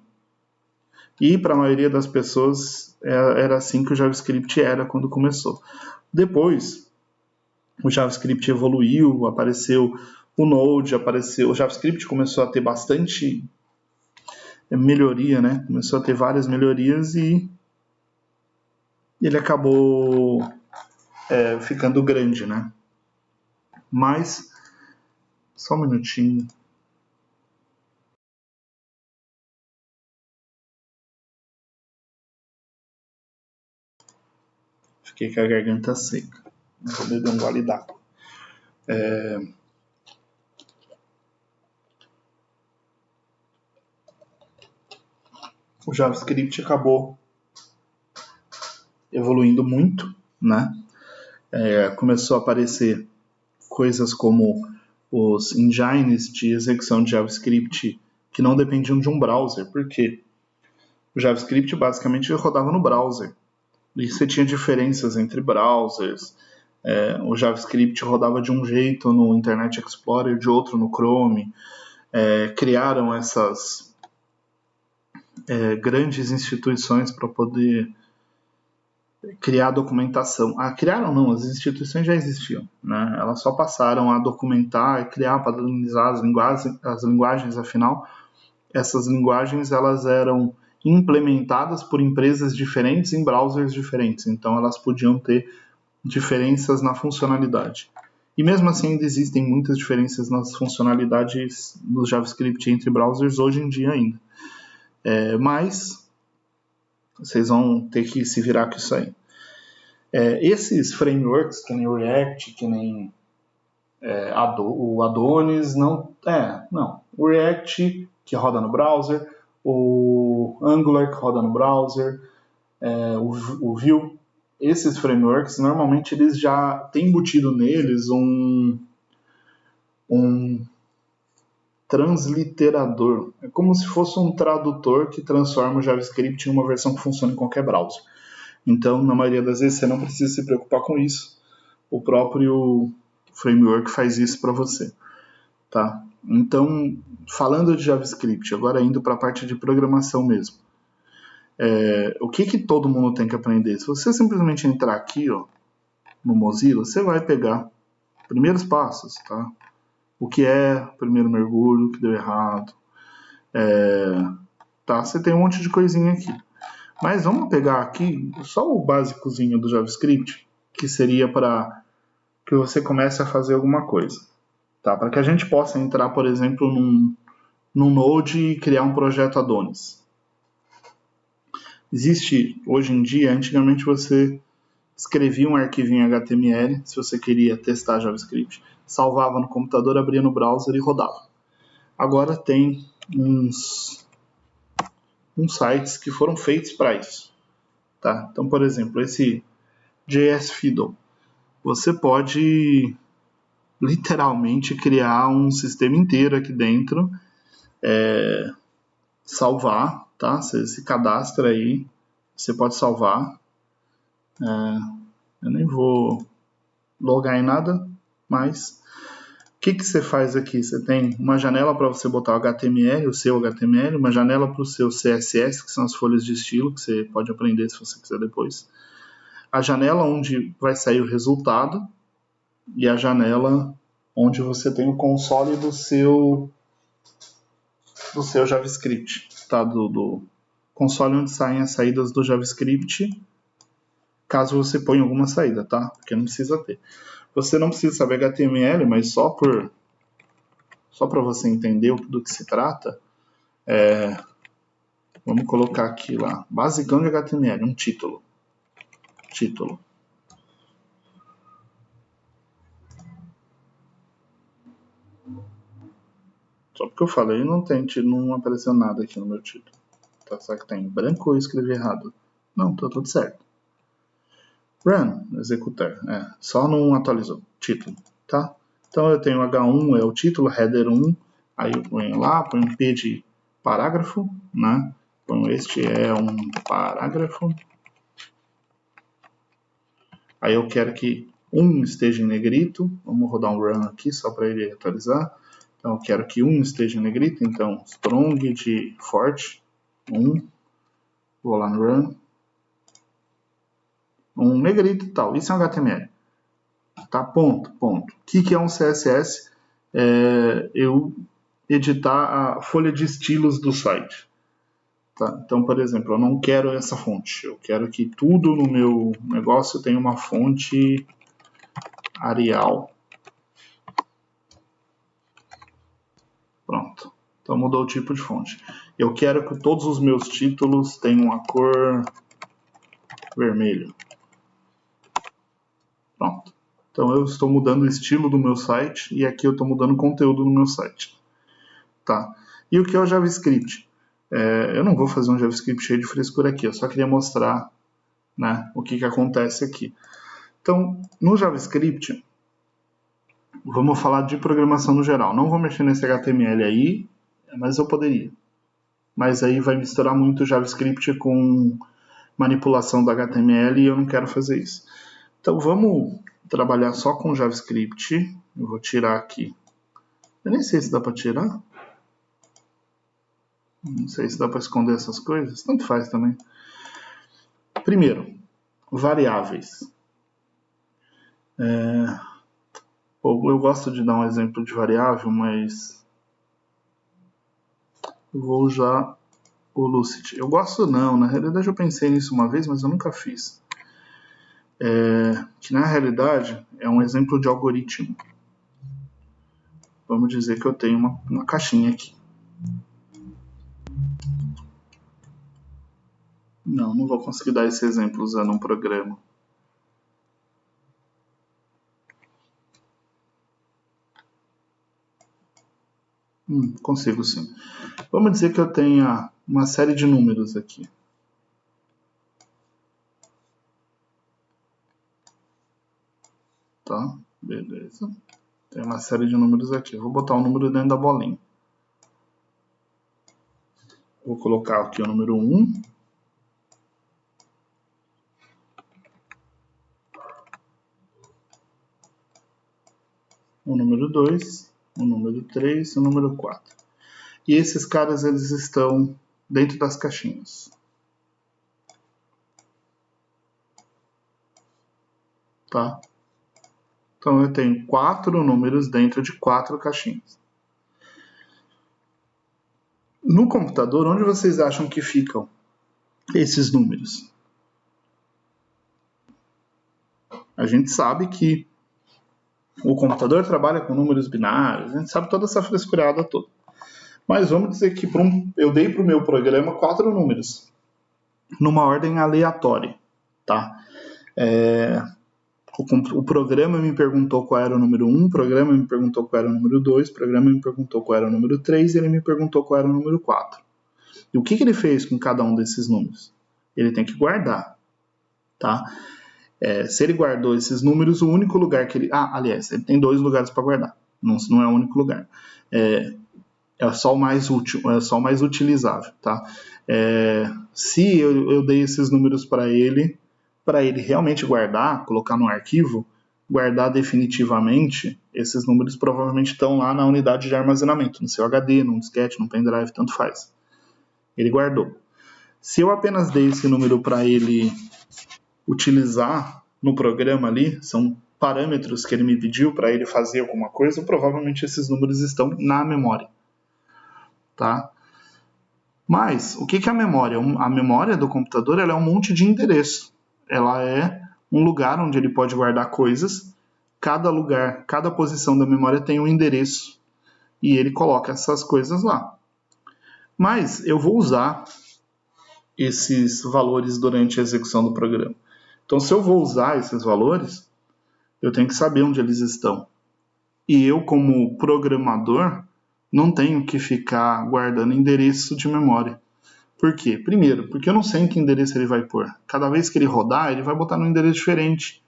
E para a maioria das pessoas era assim que o JavaScript era quando começou. Depois, o JavaScript evoluiu, apareceu o Node, o JavaScript começou a ter bastante melhoria, né? Começou a ter várias melhorias e ele acabou ficando grande, né? Mas, só um minutinho. Fiquei com a garganta seca. Vou beber um gole d'água. O JavaScript acabou evoluindo muito, né? Começou a aparecer coisas como os engines de execução de JavaScript que não dependiam de um browser. Por quê? O JavaScript basicamente rodava no browser. E você tinha diferenças entre browsers. O JavaScript rodava de um jeito no Internet Explorer, de outro no Chrome. Criaram essas grandes instituições para poder criar documentação. Criaram não, as instituições já existiam, né? Elas só passaram a documentar e criar, padronizar as linguagens, afinal, essas linguagens elas eram implementadas por empresas diferentes em browsers diferentes, então elas podiam ter diferenças na funcionalidade. E mesmo assim ainda existem muitas diferenças nas funcionalidades do JavaScript entre browsers hoje em dia ainda. Mas vocês vão ter que se virar com isso aí. Esses frameworks, que nem o React, que nem o Adonis, o React, que roda no browser, o Angular, que roda no browser, o Vue, esses frameworks, normalmente eles já têm embutido neles um transliterador. É como se fosse um tradutor que transforma o JavaScript em uma versão que funciona em qualquer browser. Então, na maioria das vezes, você não precisa se preocupar com isso. O próprio framework faz isso para você. Tá? Então, falando de JavaScript, agora indo para a parte de programação mesmo. O que todo mundo tem que aprender? Se você simplesmente entrar aqui, ó, no Mozilla, você vai pegar primeiros passos, tá? O que é primeiro mergulho, o que deu errado. Tá? Você tem um monte de coisinha aqui. Mas vamos pegar aqui só o básicozinho do JavaScript, que seria para que você comece a fazer alguma coisa. Tá? Para que a gente possa entrar, por exemplo, num Node e criar um projeto Adonis. Existe, hoje em dia, antigamente você escrevia um arquivo em HTML, se você queria testar JavaScript, salvava no computador, abria no browser e rodava. Agora tem uns sites que foram feitos para isso. Tá? Então, por exemplo, esse JS Fiddle, você pode literalmente criar um sistema inteiro aqui dentro, salvar, tá? Você se cadastra aí, você pode salvar. Eu nem vou logar em nada, mas o que você faz aqui? Você tem uma janela para você botar o HTML, o seu HTML, uma janela para o seu CSS, que são as folhas de estilo, que você pode aprender se você quiser depois. A janela onde vai sair o resultado e a janela onde você tem o console do seu JavaScript, tá? Do console onde saem as saídas do JavaScript, caso você ponha alguma saída, tá? Porque não precisa ter. Você não precisa saber HTML, mas só para você entender do que se trata, vamos colocar aqui lá, basicão de HTML, um título. Só porque eu falei, não apareceu nada aqui no meu título. Tá, será que tá em branco ou eu escrevi errado? Não, tá tudo certo. Run, executar. Só não atualizou. Título, tá? Então eu tenho H1, é o título, header 1, aí eu ponho lá, ponho um P de parágrafo, né? Ponho este é um parágrafo. Aí eu quero que 1 esteja em negrito. Vamos rodar um run aqui só para ele atualizar. Então eu quero que 1 esteja em negrito, então strong de forte, 1. Vou lá no run. Um negrito e tal. Isso é um HTML. Tá? Ponto. O que é um CSS? Eu editar a folha de estilos do site. Tá? Então, por exemplo, eu não quero essa fonte. Eu quero que tudo no meu negócio tenha uma fonte Arial. Pronto. Então mudou o tipo de fonte. Eu quero que todos os meus títulos tenham a cor vermelho. Pronto. Então eu estou mudando o estilo do meu site e aqui eu estou mudando o conteúdo no meu site. Tá? E o que é o JavaScript? Eu não vou fazer um JavaScript cheio de frescura aqui, eu só queria mostrar, né, o que acontece aqui. Então, no JavaScript, vamos falar de programação no geral. Não vou mexer nesse HTML aí, mas eu poderia. Mas aí vai misturar muito JavaScript com manipulação do HTML e eu não quero fazer isso. Então vamos trabalhar só com JavaScript. Eu vou tirar aqui. Eu nem sei se dá para tirar. Não sei se dá para esconder essas coisas. Tanto faz também. Primeiro, variáveis. Eu gosto de dar um exemplo de variável, mas eu vou usar o Lucid. Eu gosto não, na realidade eu pensei nisso uma vez, mas eu nunca fiz. Que na realidade é um exemplo de algoritmo. Vamos dizer que eu tenho uma caixinha aqui. Não vou conseguir dar esse exemplo usando um programa. Consigo sim. Vamos dizer que eu tenha uma série de números aqui. Tá, beleza. Tem uma série de números aqui. Vou botar um número dentro da bolinha. Vou colocar aqui o número 1. O número 2, o número 3 e o número 4. E esses caras, eles estão dentro das caixinhas. Tá? Então eu tenho 4 números dentro de 4 caixinhas. No computador, onde vocês acham que ficam esses números? A gente sabe que o computador trabalha com números binários, a gente sabe toda essa frescurada toda. Mas vamos dizer que eu dei para o meu programa 4 números, numa ordem aleatória. Tá? O programa me perguntou qual era o número 1, o programa me perguntou qual era o número 2, o programa me perguntou qual era o número 3 e ele me perguntou qual era o número 4. E o que ele fez com cada um desses números? Ele tem que guardar. Tá? Se ele guardou esses números, o único lugar que ele... aliás, ele tem 2 lugares para guardar. Não é o único lugar. É só o mais útil, é só o mais utilizável. Tá? Se eu dei esses números para ele realmente guardar, colocar no arquivo, guardar definitivamente, esses números provavelmente estão lá na unidade de armazenamento, no seu HD, num disquete, num pendrive, tanto faz. Ele guardou. Se eu apenas dei esse número para ele utilizar no programa ali, são parâmetros que ele me pediu para ele fazer alguma coisa, provavelmente esses números estão na memória. Tá? Mas, o que é a memória? A memória do computador ela é um monte de endereço. Ela é um lugar onde ele pode guardar coisas. Cada lugar, cada posição da memória tem um endereço e ele coloca essas coisas lá. Mas eu vou usar esses valores durante a execução do programa. Então, se eu vou usar esses valores, eu tenho que saber onde eles estão. E eu, como programador, não tenho que ficar guardando endereço de memória. Por quê? Primeiro, porque eu não sei em que endereço ele vai pôr. Cada vez que ele rodar, ele vai botar num endereço diferente.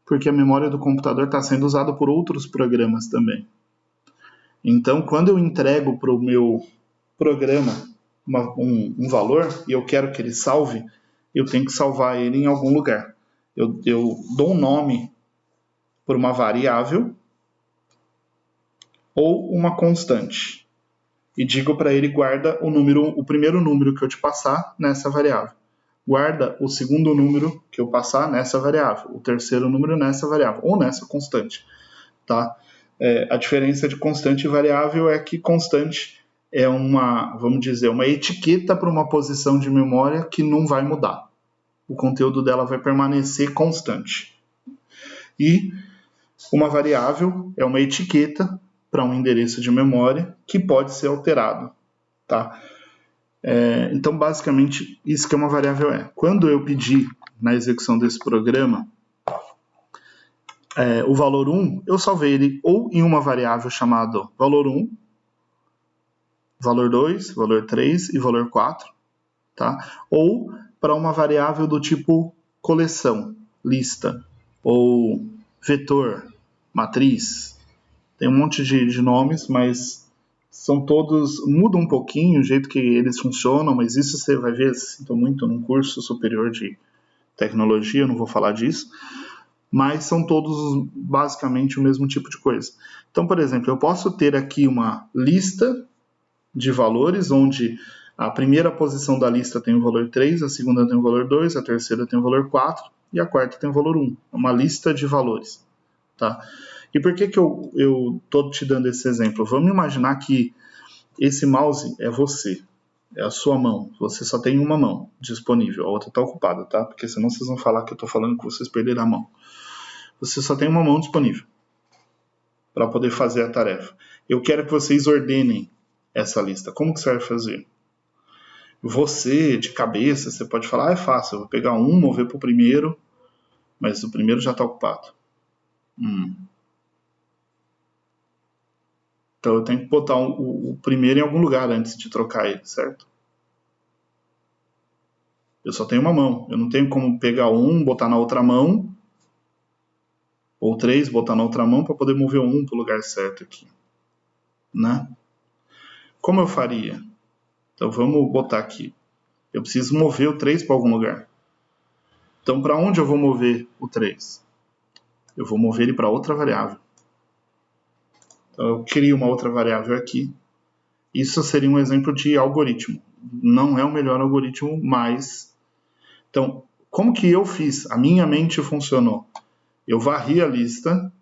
Porque a memória do computador está sendo usada por outros programas também. Então, quando eu entrego para o meu programa um valor e eu quero que ele salve, eu tenho que salvar ele em algum lugar. Eu dou um nome por uma variável ou uma constante. E digo para ele, guarda o primeiro número que eu te passar nessa variável. Guarda o segundo número que eu passar nessa variável. O terceiro número nessa variável. Ou nessa constante. Tá? A diferença de constante e variável é que constante é uma etiqueta para uma posição de memória que não vai mudar. O conteúdo dela vai permanecer constante. E uma variável é uma etiqueta para um endereço de memória que pode ser alterado. Tá? Então, basicamente, isso que uma variável é. Quando eu pedir na execução desse programa o valor 1, eu salvei ele ou em uma variável chamada valor 1, valor 2, valor 3 e valor 4, tá? Ou para uma variável do tipo coleção, lista, ou vetor, matriz. Tem um monte de nomes, mas são todos... Muda um pouquinho o jeito que eles funcionam, mas isso você vai ver, sinto muito, num curso superior de tecnologia, eu não vou falar disso, mas são todos basicamente o mesmo tipo de coisa. Então, por exemplo, eu posso ter aqui uma lista de valores, onde a primeira posição da lista tem o valor 3, a segunda tem o valor 2, a terceira tem o valor 4 e a quarta tem o valor 1. É uma lista de valores. Tá? E por que eu estou te dando esse exemplo? Vamos imaginar que esse mouse é você, é a sua mão. Você só tem uma mão disponível, a outra está ocupada, tá? Porque senão vocês vão falar que eu estou falando que vocês perderam a mão. Você só tem uma mão disponível para poder fazer a tarefa. Eu quero que vocês ordenem essa lista. Como que você vai fazer? Você, de cabeça, você pode falar, é fácil, eu vou pegar um, mover para o primeiro, mas o primeiro já está ocupado. Então eu tenho que botar o primeiro em algum lugar antes de trocar ele, certo? Eu só tenho uma mão, eu não tenho como pegar um, botar na outra mão, ou 3, botar na outra mão para poder mover um para o lugar certo aqui, né? Como eu faria? Então vamos botar aqui. Eu preciso mover o 3 para algum lugar. Então para onde eu vou mover o 3? Eu vou mover ele para outra variável. Então eu crio uma outra variável aqui. Isso seria um exemplo de algoritmo. Não é o melhor algoritmo, mas... Então, como que eu fiz? A minha mente funcionou. Eu varri a lista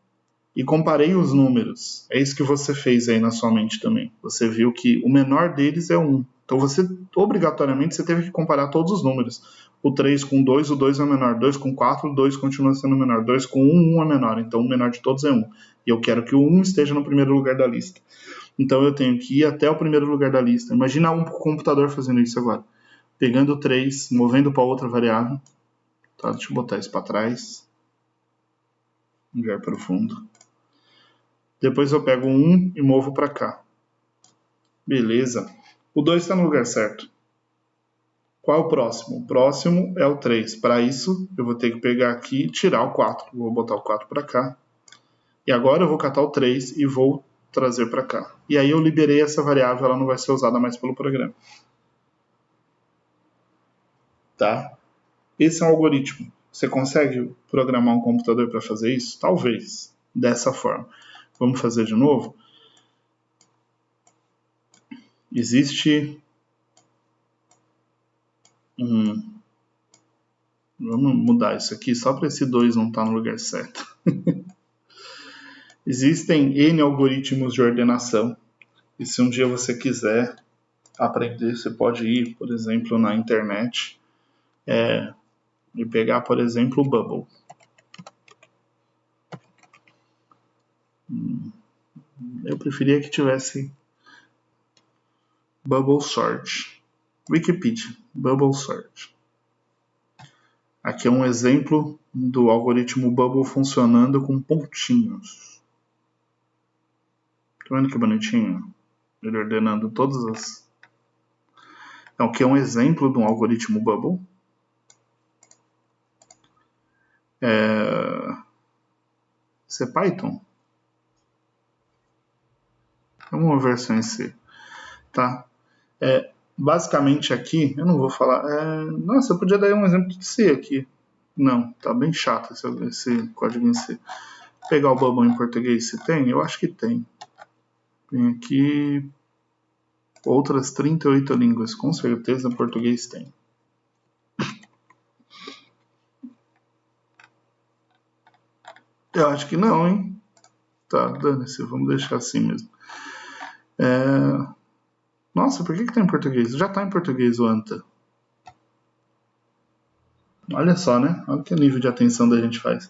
e comparei os números. É isso que você fez aí na sua mente também. Você viu que o menor deles é 1. Então, obrigatoriamente, você teve que comparar todos os números. O 3 com 2, o 2 é menor. 2 com 4, o 2 continua sendo menor. 2 com 1, 1 é menor. Então, o menor de todos é 1. E eu quero que o 1 esteja no primeiro lugar da lista. Então, eu tenho que ir até o primeiro lugar da lista. Imagina um computador fazendo isso agora. Pegando o 3, movendo para outra variável. Tá, deixa eu botar isso para trás. Enviar para o fundo. Depois eu pego o 1 e movo para cá. Beleza. O 2 está no lugar certo. Qual é o próximo? O próximo é o 3. Para isso, eu vou ter que pegar aqui e tirar o 4. Vou botar o 4 para cá. E agora eu vou catar o 3 e vou trazer para cá. E aí eu liberei essa variável, ela não vai ser usada mais pelo programa. Tá? Esse é um algoritmo. Você consegue programar um computador para fazer isso? Talvez. Dessa forma. Vamos fazer de novo? Existe Vamos mudar isso aqui só para esse 2 não estar no lugar certo. Existem N algoritmos de ordenação. E se um dia você quiser aprender, você pode ir, por exemplo, na internet e pegar, por exemplo, o Bubble. Eu preferia que tivesse Bubble Sort. Wikipedia, Bubble Sort. Aqui é um exemplo do algoritmo Bubble funcionando com pontinhos. Tá vendo que bonitinho? Ele ordenando todas as... Então, aqui é um exemplo de um algoritmo Bubble. Isso é Python? É uma versão em C. Tá? Basicamente aqui, eu não vou falar... Nossa, eu podia dar um exemplo de C aqui. Não, tá bem chato esse código em C. Vou pegar o Bubble em português, se tem? Eu acho que tem. Tem aqui outras 38 línguas, com certeza português tem. Eu acho que não, hein? Tá, dane-se, vamos deixar assim mesmo. Nossa, por que tá em português? Já tá em português o Anta. Olha só, né? Olha que nível de atenção da gente faz.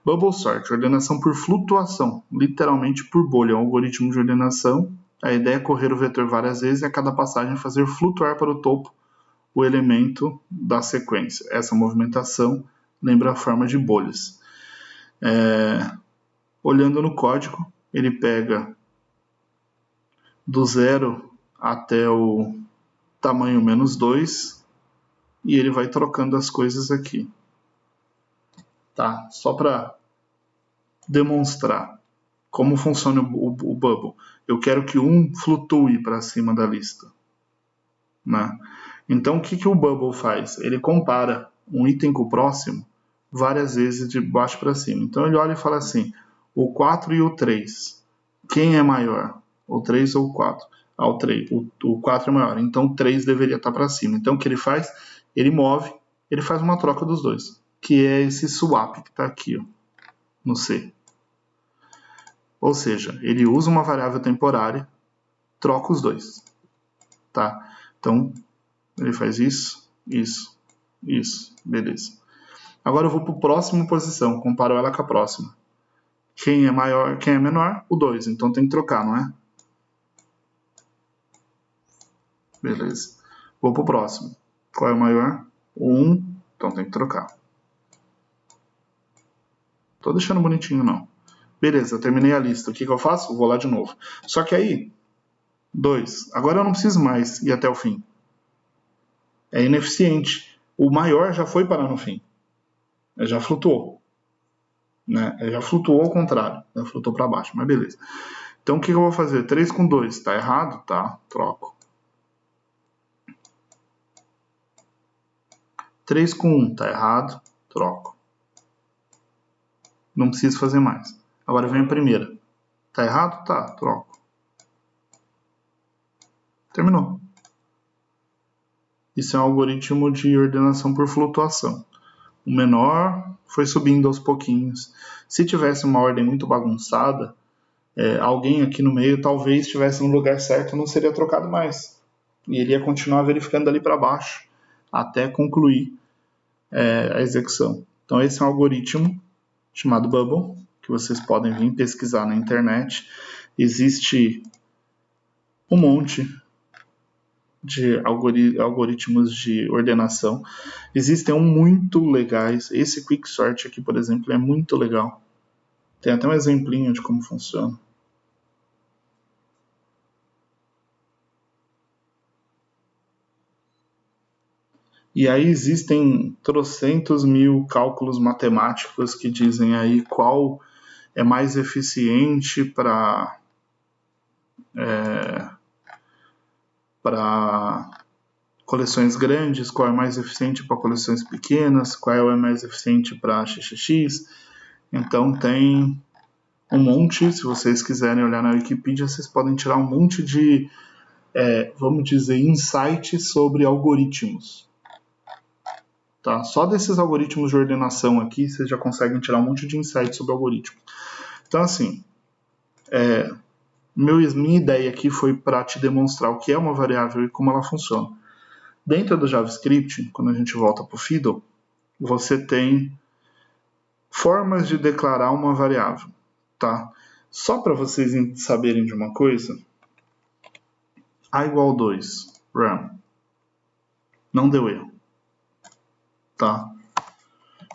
Bubble Sort, ordenação por flutuação, literalmente por bolha, é um algoritmo de ordenação. A ideia é correr o vetor várias vezes e a cada passagem fazer flutuar para o topo o elemento da sequência. Essa movimentação lembra a forma de bolhas. Olhando no código, ele pega do 0 até o tamanho -2 e ele vai trocando as coisas aqui. Tá? Só para demonstrar como funciona o bubble. Eu quero que um flutue para cima da lista. Né? Então, o que o bubble faz? Ele compara um item com o próximo várias vezes de baixo para cima. Então, ele olha e fala assim, o 4 e o 3, quem é maior? O 3 ou o 4? Ah, o 3. O 4 é maior, então o 3 deveria estar para cima. Então, o que ele faz? Ele move, ele faz uma troca dos dois, que é esse swap que está aqui, ó, no C. Ou seja, ele usa uma variável temporária, troca os dois. Tá? Então, ele faz isso, isso, isso. Beleza. Agora eu vou para a próxima posição, comparo ela com a próxima. Quem é maior, quem é menor? O 2. Então tem que trocar, não é? Beleza. Vou para o próximo. Qual é o maior? O 1. Então tem que trocar. Tô deixando bonitinho, não. Beleza, terminei a lista. O que eu faço? Vou lá de novo. Só que aí, 2. Agora eu não preciso mais ir até o fim. É ineficiente. O maior já foi parar no fim. Ele já flutuou. Né? Ele já flutuou ao contrário. Já flutuou para baixo, mas beleza. Então o que eu vou fazer? 3 com 2. Tá errado? Tá. Troco. 3 com 1. Tá errado? Troco. Não preciso fazer mais. Agora vem a primeira. Tá errado? Tá. Troco. Terminou. Isso é um algoritmo de ordenação por flutuação. O menor foi subindo aos pouquinhos. Se tivesse uma ordem muito bagunçada, alguém aqui no meio talvez estivesse no lugar certo e não seria trocado mais. E ele ia continuar verificando ali para baixo até concluir a execução. Então esse é um algoritmo chamado Bubble, que vocês podem vir pesquisar na internet. Existe um monte de algoritmos de ordenação. Existem um muito legais. Esse Quicksort aqui, por exemplo, é muito legal. Tem até um exemplinho de como funciona. E aí existem trocentos mil cálculos matemáticos que dizem aí qual é mais eficiente para coleções grandes, qual é mais eficiente para coleções pequenas, qual é mais eficiente para XXX. Então tem um monte, se vocês quiserem olhar na Wikipedia, vocês podem tirar um monte de, vamos dizer, insights sobre algoritmos. Tá? Só desses algoritmos de ordenação aqui, vocês já conseguem tirar um monte de insights sobre algoritmos. Então, assim, minha ideia aqui foi para te demonstrar o que é uma variável e como ela funciona. Dentro do JavaScript, quando a gente volta para o Fiddle, você tem formas de declarar uma variável. Tá? Só para vocês saberem de uma coisa, A igual 2, run. Não deu erro. Tá?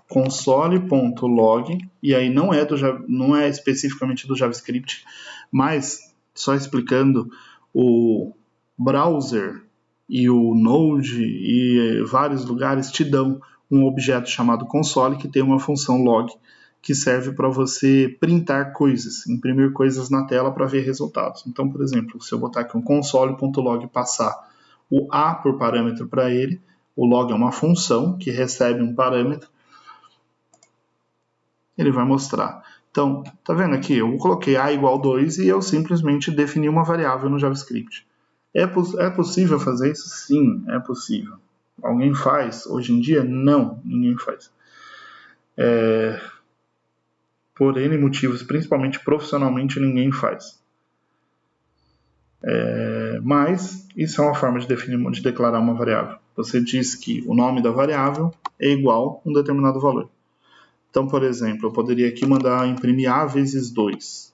Console.log, e aí não é especificamente do JavaScript, mas só explicando, o browser e o Node e vários lugares te dão um objeto chamado console que tem uma função log que serve para você printar coisas, imprimir coisas na tela para ver resultados. Então, por exemplo, se eu botar aqui um console.log e passar o A por parâmetro para ele, o log é uma função que recebe um parâmetro, ele vai mostrar. Então, tá vendo aqui? Eu coloquei A igual 2 e eu simplesmente defini uma variável no JavaScript. É possível fazer isso? Sim, é possível. Alguém faz? Hoje em dia? Não, ninguém faz. Por N motivos, principalmente profissionalmente, ninguém faz. Mas isso é uma forma de declarar uma variável. Você diz que o nome da variável é igual a um determinado valor. Então, por exemplo, eu poderia aqui mandar imprimir A vezes 2.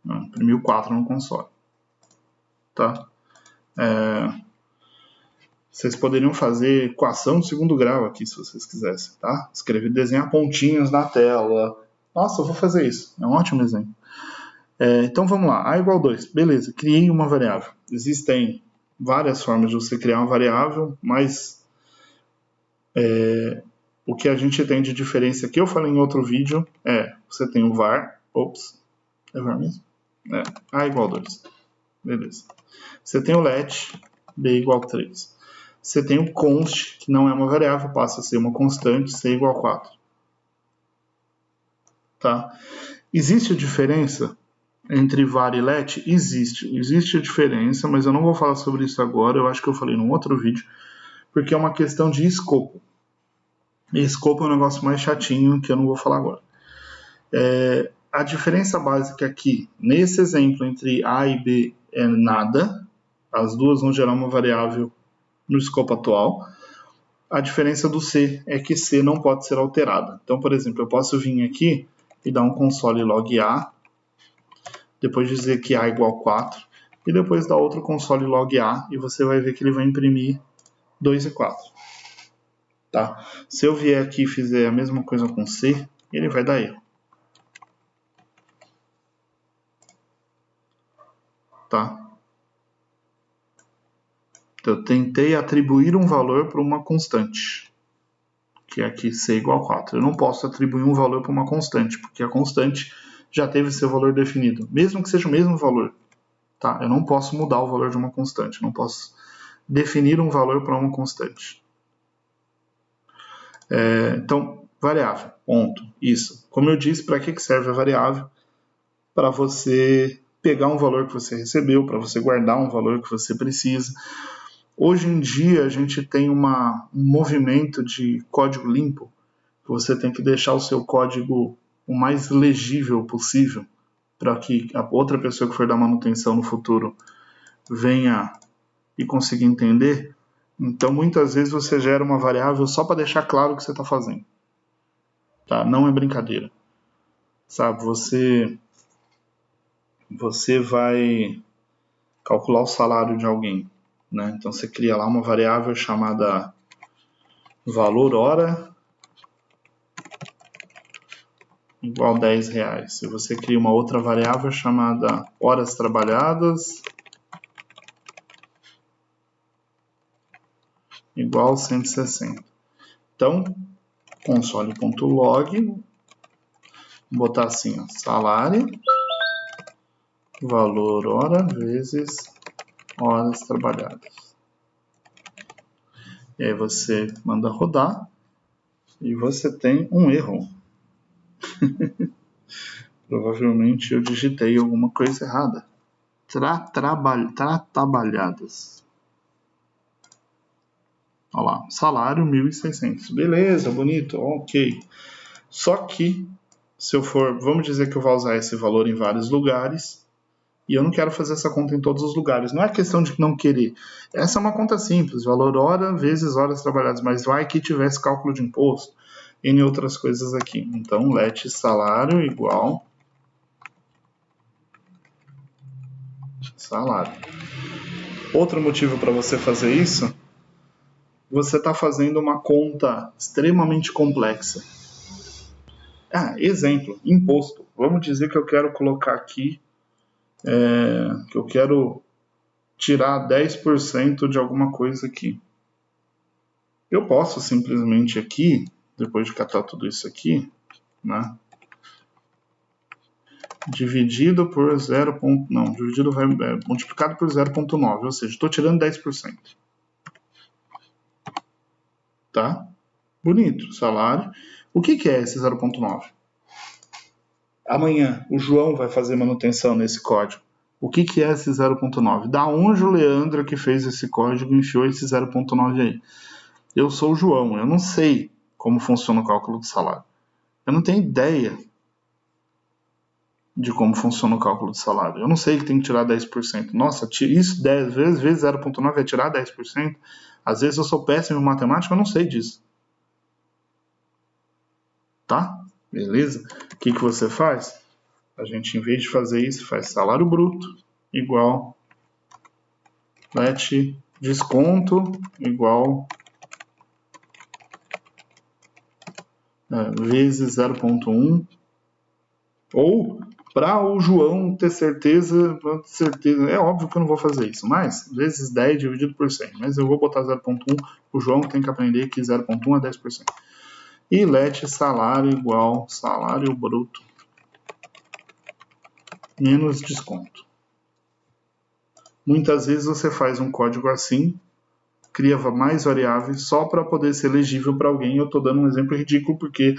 Imprimiu 4 no console. Tá? Vocês poderiam fazer equação de segundo grau aqui, se vocês quisessem, tá? Escrever, desenhar pontinhos na tela. Nossa, eu vou fazer isso. É um ótimo exemplo. Então vamos lá. A igual 2. Beleza, criei uma variável. Existem várias formas de você criar uma variável, mas o que a gente tem de diferença que eu falei em outro vídeo você tem o var. Ops, é var mesmo? A igual 2. Beleza. Você tem o let, b igual 3. Você tem o const, que não é uma variável, passa a ser uma constante, c igual 4. Tá? Existe a diferença entre var e let? Existe. Existe a diferença, mas eu não vou falar sobre isso agora, eu acho que eu falei num outro vídeo, porque é uma questão de escopo. E escopo é um negócio mais chatinho, que eu não vou falar agora. A diferença básica aqui, nesse exemplo entre A e B, é nada. As duas vão gerar uma variável no escopo atual. A diferença do C é que C não pode ser alterada. Então, por exemplo, eu posso vir aqui e dar um console log A, depois dizer que A igual 4, e depois dar outro console log A, e você vai ver que ele vai imprimir 2 e 4. Tá? Se eu vier aqui e fizer a mesma coisa com C, ele vai dar erro. Tá? Eu tentei atribuir um valor para uma constante, que é aqui C igual a 4. Eu não posso atribuir um valor para uma constante, porque a constante já teve seu valor definido, mesmo que seja o mesmo valor. Tá? Eu não posso mudar o valor de uma constante, não posso definir um valor para uma constante. Então, variável, ponto, isso. Como eu disse, para que serve a variável? Para você pegar um valor que você recebeu, para você guardar um valor que você precisa. Hoje em dia a gente tem um movimento de código limpo, que você tem que deixar o seu código o mais legível possível, para que a outra pessoa que for dar manutenção no futuro venha e consiga entender. Então muitas vezes você gera uma variável só para deixar claro o que você está fazendo. Tá? Não é brincadeira. Sabe, você vai calcular o salário de alguém. Né? Então você cria lá uma variável chamada valor hora igual R$10. Se você cria uma outra variável chamada horas trabalhadas igual 160. Então, console.log, botar assim, ó, salário, valor hora vezes horas trabalhadas. E aí você manda rodar e você tem um erro. Provavelmente eu digitei alguma coisa errada. Trabalhadas. Olha lá, salário 1.600. Beleza, bonito, ok. Só que, se eu for, vamos dizer que eu vou usar esse valor em vários lugares, e eu não quero fazer essa conta em todos os lugares. Não é questão de não querer. Essa é uma conta simples, valor hora vezes horas trabalhadas, mas vai que tivesse cálculo de imposto, e outras coisas aqui. Então, let salário igual salário. Outro motivo para você fazer isso, você está fazendo uma conta extremamente complexa. Exemplo, imposto. Vamos dizer que eu quero colocar aqui, que eu quero tirar 10% de alguma coisa aqui. Eu posso simplesmente aqui, depois de catar tudo isso aqui, né? Dividido por 0. Não, dividido vai multiplicado por 0,9, ou seja, estou tirando 10%. Tá? Bonito, salário. O que é esse 0,9? Amanhã o João vai fazer manutenção nesse código. O que é esse 0,9? Da onde o Leandro que fez esse código enfiou esse 0,9 aí? Eu sou o João, eu não sei como funciona o cálculo do salário. Eu não tenho ideia de como funciona o cálculo do salário. Eu não sei que tem que tirar 10%. Nossa, isso 10 vezes 0,9 é tirar 10%? Às vezes eu sou péssimo em matemática, eu não sei disso. Tá? Beleza? O que você faz? A gente, em vez de fazer isso, faz salário bruto igual let desconto igual vezes 0,1, ou para o João ter certeza, é óbvio que eu não vou fazer isso, mas vezes 10 dividido por 100, mas eu vou botar 0,1, o João tem que aprender que 0,1 é 10%. E let salário igual salário bruto menos desconto. Muitas vezes você faz um código assim, cria mais variáveis só para poder ser legível para alguém. Eu estou dando um exemplo ridículo porque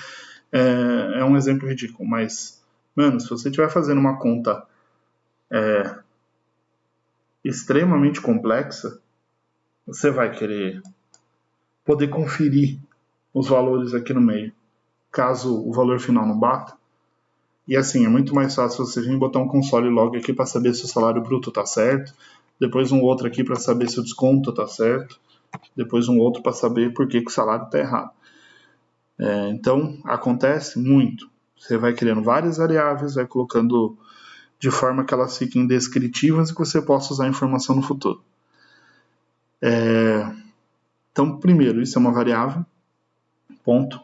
é um exemplo ridículo, mas, mano, se você estiver fazendo uma conta extremamente complexa, você vai querer poder conferir os valores aqui no meio, caso o valor final não bata. E assim, é muito mais fácil você vir botar um console log aqui para saber se o salário bruto está certo, depois um outro aqui para saber se o desconto está certo, depois um outro para saber por que o salário está errado. Então, acontece muito. Você vai criando várias variáveis, vai colocando de forma que elas fiquem descritivas e que você possa usar a informação no futuro. Então, primeiro, isso é uma variável, ponto.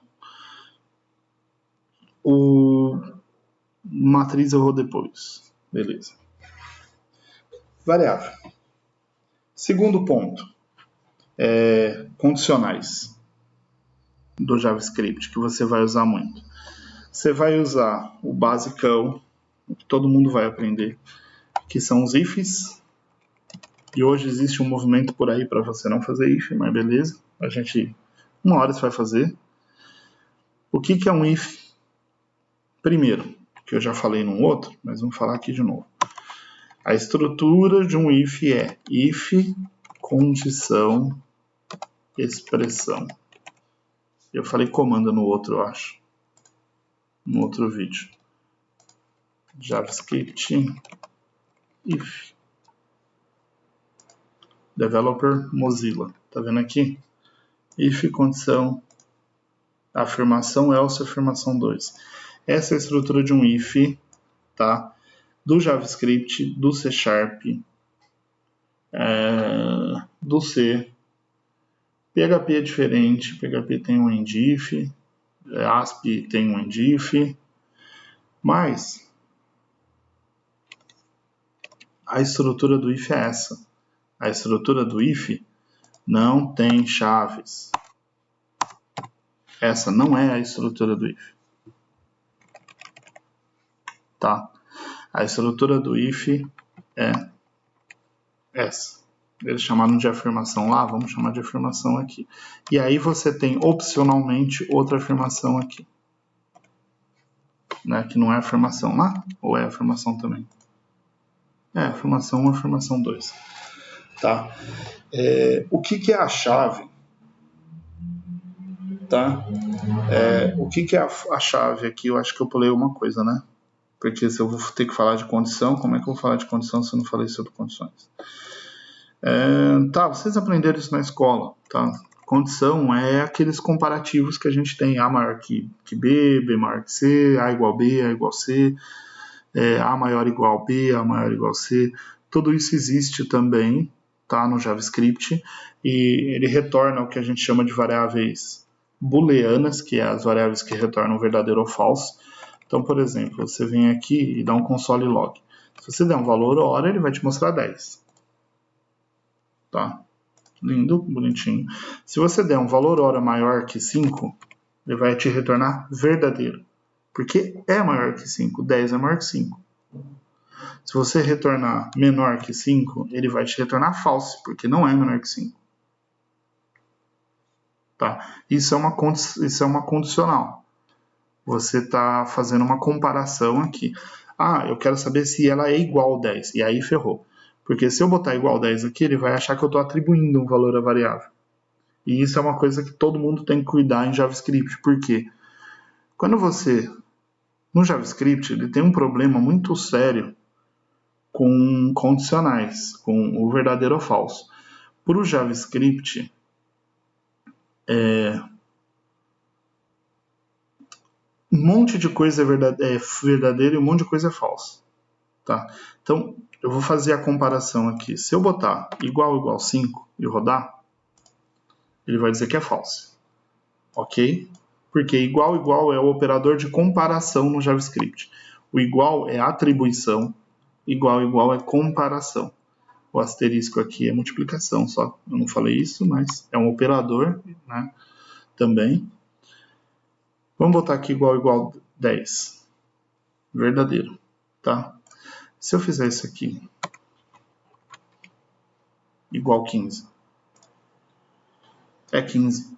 O matriz eu vou depois, beleza. Variável. Segundo ponto, condicionais do JavaScript, que você vai usar muito. Você vai usar o basicão, que todo mundo vai aprender, que são os ifs. E hoje existe um movimento por aí para você não fazer if, mas beleza. A gente, uma hora você vai fazer. O que é um if? Primeiro, que eu já falei num outro, mas vamos falar aqui de novo. A estrutura de um if é if, condição, expressão. Eu falei comando no outro, eu acho. No outro vídeo. JavaScript, if. Developer Mozilla. Tá vendo aqui? If, condição, afirmação, else, afirmação 2. Essa é a estrutura de um if, tá? Do JavaScript, do C Sharp, do C. PHP é diferente, PHP tem um endif, ASP tem um endif, mas a estrutura do if é essa. A estrutura do if não tem chaves. Essa não é a estrutura do if. Tá? A estrutura do if é essa. Eles chamaram de afirmação lá, vamos chamar de afirmação aqui. E aí você tem opcionalmente outra afirmação aqui. Né? Que não é afirmação lá, ou é afirmação também? É, afirmação 1, afirmação 2. Tá? O que é a chave? Tá? O que é a chave aqui? Eu acho que eu pulei uma coisa, né? Porque se eu vou ter que falar de condição, como é que eu vou falar de condição se eu não falei sobre condições? Tá, vocês aprenderam isso na escola, tá? Condição é aqueles comparativos que a gente tem A maior que B, B maior que C, A igual B, A igual C, A maior igual B, A maior igual C. Tudo isso existe também, tá, no JavaScript, e ele retorna o que a gente chama de variáveis booleanas, que é as variáveis que retornam verdadeiro ou falso. Então, por exemplo, você vem aqui e dá um console log. Se você der um valor hora, ele vai te mostrar 10. Tá? Lindo, bonitinho. Se você der um valor hora maior que 5, ele vai te retornar verdadeiro. Porque é maior que 5, 10 é maior que 5. Se você retornar menor que 5, ele vai te retornar falso, porque não é menor que 5. Tá? Isso é uma condicional. Você está fazendo uma comparação aqui. Ah, eu quero saber se ela é igual a 10. E aí ferrou. Porque se eu botar igual a 10 aqui, ele vai achar que eu estou atribuindo um valor à variável. E isso é uma coisa que todo mundo tem que cuidar em JavaScript. Por quê? Quando você... No JavaScript, ele tem um problema muito sério com condicionais, com o verdadeiro ou falso. Para o JavaScript, um monte de coisa é verdadeira e um monte de coisa é falsa. Tá? Então, eu vou fazer a comparação aqui. Se eu botar igual 5 e rodar, ele vai dizer que é false. Ok? Porque igual é o operador de comparação no JavaScript. O igual é atribuição, igual é comparação. O asterisco aqui é multiplicação, só. Eu não falei isso, mas é um operador, né? Também. Vamos botar aqui igual 10. Verdadeiro, tá? Se eu fizer isso aqui, igual 15, é 15.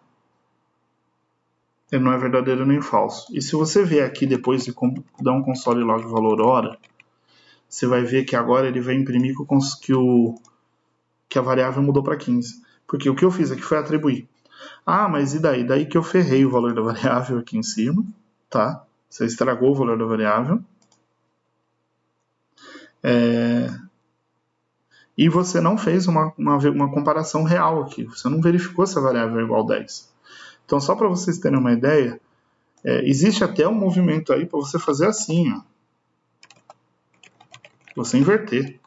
Ele não é verdadeiro nem falso. E se você vier aqui depois de dar um console log valor hora, você vai ver que agora ele vai imprimir que a variável mudou para 15. Porque o que eu fiz aqui foi atribuir. Ah, mas e daí? Daí que eu ferrei o valor da variável aqui em cima, tá? Você estragou o valor da variável. E você não fez uma comparação real aqui. Você não verificou se a variável é igual a 10. Então, só para vocês terem uma ideia, existe até um movimento aí para você fazer assim, ó. Você inverter.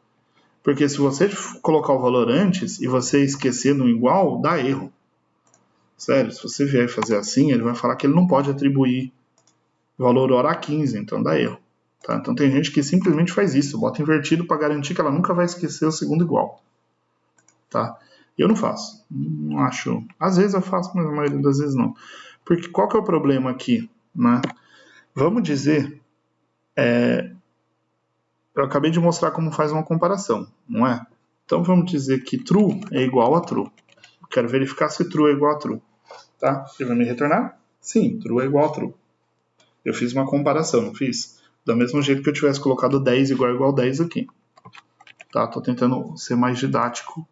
Porque se você colocar o valor antes e você esquecer no igual, dá erro. Sério, se você vier fazer assim, ele vai falar que ele não pode atribuir valor hora a 15, então dá erro. Tá? Então tem gente que simplesmente faz isso, bota invertido para garantir que ela nunca vai esquecer o segundo igual. Tá? Eu não faço. Não acho. Às vezes eu faço, mas a maioria das vezes não. Porque qual que é o problema aqui? Né? Vamos dizer... eu acabei de mostrar como faz uma comparação, não é? Então vamos dizer que true é igual a true. Eu quero verificar se true é igual a true. Tá? Ele vai me retornar? Sim, true é igual a true. Eu fiz uma comparação, não fiz? Do mesmo jeito que eu tivesse colocado 10 igual a 10 aqui. Tá? Tô tentando ser mais didático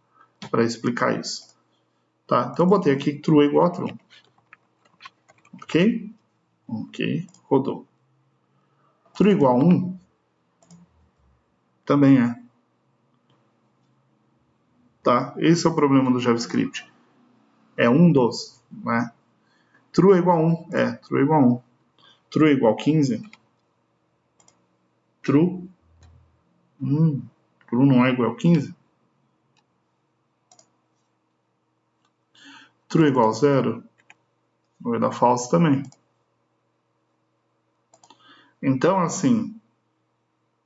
para explicar isso. Tá? Então eu botei aqui true é igual a true. Ok? Ok, rodou. True igual a 1 também é. Tá? Esse é o problema do JavaScript. É um dos, né? True é igual a 1. True é igual a 1. True é igual a 15. True. True não é igual a 15. True é igual a 0. Vai dar false também. Então, assim,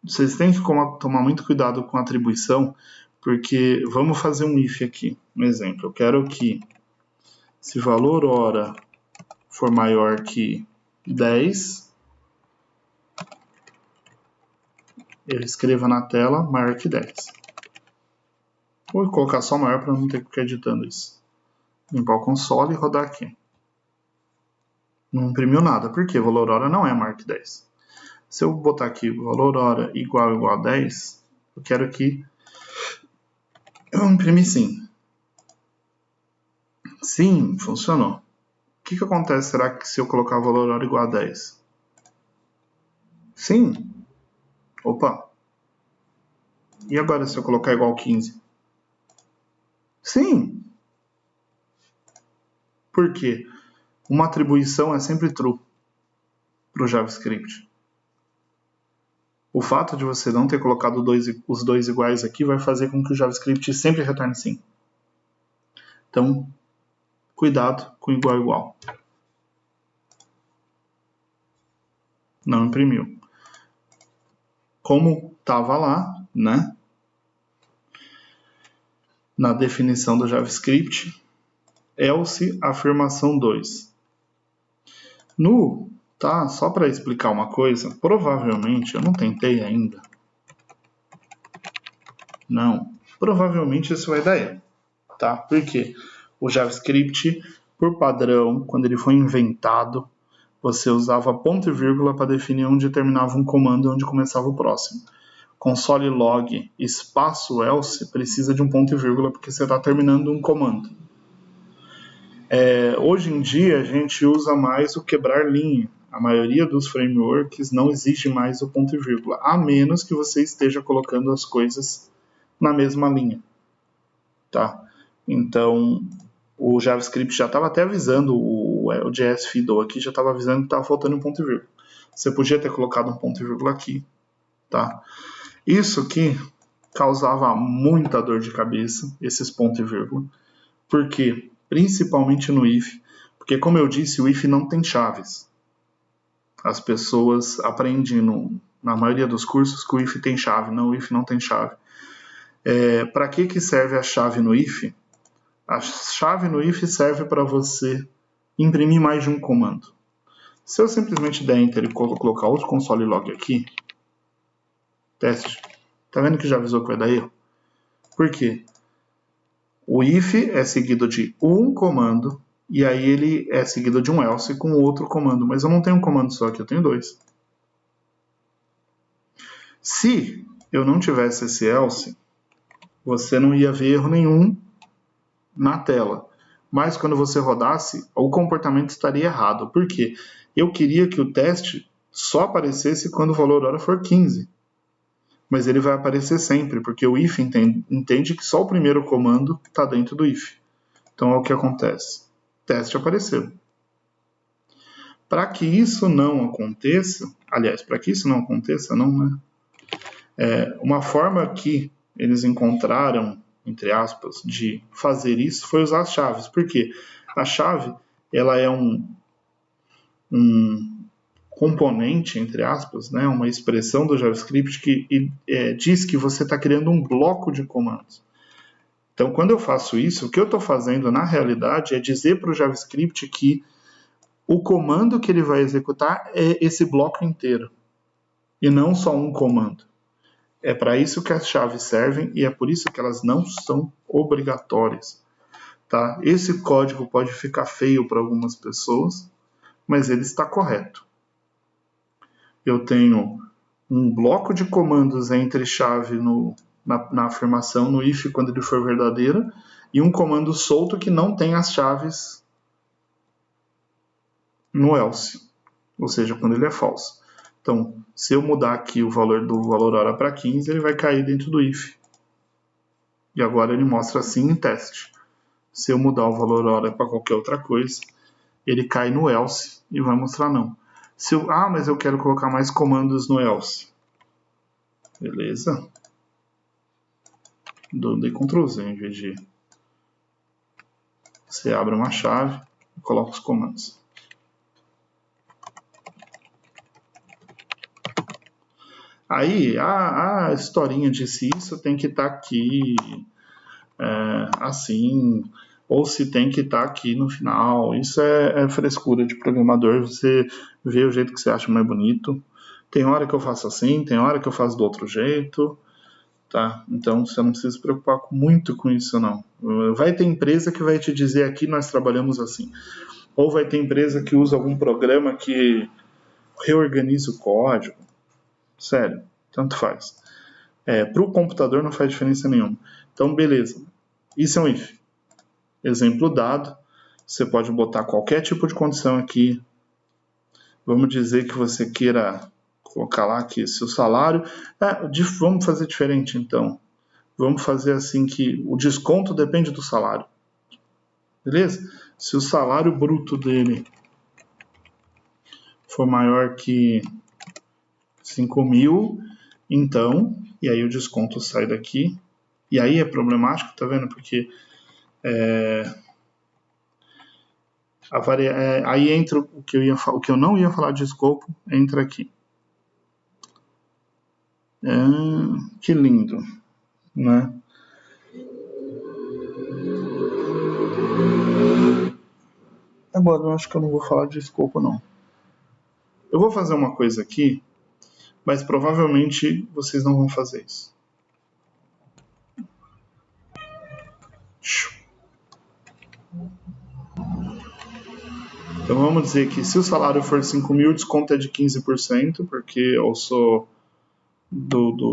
vocês têm que tomar muito cuidado com a atribuição, porque vamos fazer um if aqui. Um exemplo. Eu quero que, se valor hora for maior que 10, ele escreva na tela maior que 10. Vou colocar só maior para não ter que ficar editando isso. Limpar o console e rodar aqui. Não imprimiu nada. Por quê? Valor hora não é maior que 10. Se eu botar aqui valor hora igual a 10, eu quero que eu imprimi sim. Sim, funcionou. O que acontece, será que se eu colocar valor hora igual a 10? Sim. Opa. E agora se eu colocar igual a 15? Sim. Por quê? Uma atribuição é sempre true para o JavaScript. O fato de você não ter colocado os dois iguais aqui vai fazer com que o JavaScript sempre retorne sim. Então, cuidado com igual. Não imprimiu. Como estava lá, né? Na definição do JavaScript, else afirmação 2. Tá? Só para explicar uma coisa, provavelmente, eu não tentei ainda. Não. Provavelmente isso vai dar erro. Tá? Por quê? O JavaScript, por padrão, quando ele foi inventado, você usava ponto e vírgula para definir onde terminava um comando e onde começava o próximo. Console log espaço else precisa de um ponto e vírgula porque você está terminando um comando. Hoje em dia a gente usa mais o quebrar linha. A maioria dos frameworks não existe mais o ponto e vírgula, a menos que você esteja colocando as coisas na mesma linha. Tá? Então, o JavaScript já estava até avisando, o JS Fido aqui já estava avisando que estava faltando um ponto e vírgula. Você podia ter colocado um ponto e vírgula aqui. Tá? Isso aqui causava muita dor de cabeça, esses pontos e vírgula. Por quê? Principalmente no if, porque como eu disse, o if não tem chaves. As pessoas aprendem na maioria dos cursos que o if tem chave. Não, o if não tem chave. Para que serve a chave no if? A chave no if serve para você imprimir mais de um comando. Se eu simplesmente der Enter e colocar outro console log aqui, teste, tá vendo que já avisou que vai dar erro? Por quê? O if é seguido de um comando e aí ele é seguido de um else com outro comando, mas eu não tenho um comando só aqui, eu tenho dois. Se eu não tivesse esse else, você não ia ver erro nenhum na tela. Mas quando você rodasse, o comportamento estaria errado. Por quê? Eu queria que o teste só aparecesse quando o valor hora for 15. Mas ele vai aparecer sempre, porque o if entende que só o primeiro comando está dentro do if. Então é o que acontece. O teste apareceu. Para que isso não aconteça, aliás, para que isso não aconteça, não, né? Uma forma que eles encontraram, entre aspas, de fazer isso foi usar as chaves. Por quê? A chave, ela é um componente, entre aspas, né, uma expressão do JavaScript que diz que você está criando um bloco de comandos. Então, quando eu faço isso, o que eu estou fazendo na realidade é dizer para o JavaScript que o comando que ele vai executar é esse bloco inteiro, e não só um comando. É para isso que as chaves servem e é por isso que elas não são obrigatórias. Tá? Esse código pode ficar feio para algumas pessoas, mas ele está correto. Eu tenho um bloco de comandos entre chave na afirmação, no if, quando ele for verdadeiro, e um comando solto que não tem as chaves no else, ou seja, quando ele é falso. Então, se eu mudar aqui o valor do valor hora para 15, ele vai cair dentro do if. E agora ele mostra assim em teste. Se eu mudar o valor hora para qualquer outra coisa, ele cai no else e vai mostrar não. Mas eu quero colocar mais comandos no else. Beleza. Dei Ctrl Z em vez de... Você abre uma chave e coloca os comandos. Aí, a historinha de se isso tem que estar aqui, assim, ou se tem que estar aqui no final. Isso é frescura de programador, você vê o jeito que você acha mais bonito. Tem hora que eu faço assim, tem hora que eu faço do outro jeito, tá? Então você não precisa se preocupar muito com isso, não. Vai ter empresa que vai te dizer aqui nós trabalhamos assim. Ou vai ter empresa que usa algum programa que reorganiza o código. Sério, tanto faz. Para o computador não faz diferença nenhuma. Então, beleza. Isso é um if. Exemplo dado. Você pode botar qualquer tipo de condição aqui. Vamos dizer que você queira colocar lá que se o salário... vamos fazer diferente, então. Vamos fazer assim que o desconto depende do salário. Beleza? Se o salário bruto dele for maior que 5.000, então, e aí o desconto sai daqui, e aí é problemático, tá vendo? Porque aí entra o que eu não ia falar de escopo, entra aqui. Que lindo, né? Agora eu acho que eu não vou falar de escopo, não. Eu vou fazer uma coisa aqui, mas provavelmente vocês não vão fazer isso. Então vamos dizer que se o salário for 5.000, o desconto é de 15%, porque eu sou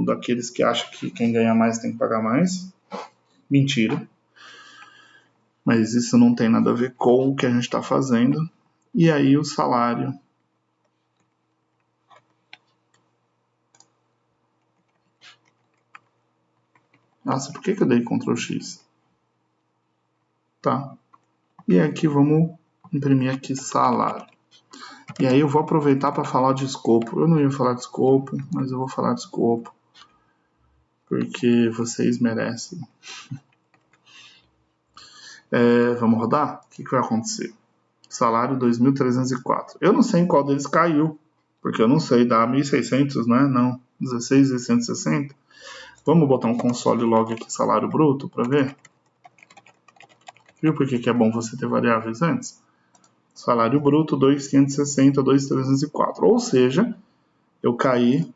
daqueles que acham que quem ganha mais tem que pagar mais. Mentira. Mas isso não tem nada a ver com o que a gente está fazendo. E aí o salário... Nossa, por que eu dei Ctrl X? Tá. E aqui vamos imprimir aqui salário. E aí eu vou aproveitar para falar de escopo. Eu não ia falar de escopo, mas eu vou falar de escopo. porque vocês merecem. Vamos rodar? O que vai acontecer? Salário 2.304. Eu não sei em qual deles caiu, porque eu não sei, dá 1.600, né? Não, 16.660. Vamos botar um console log aqui, salário bruto, para ver? Viu por que é bom você ter variáveis antes? Salário bruto 2.560, 2.304. Ou seja, eu caí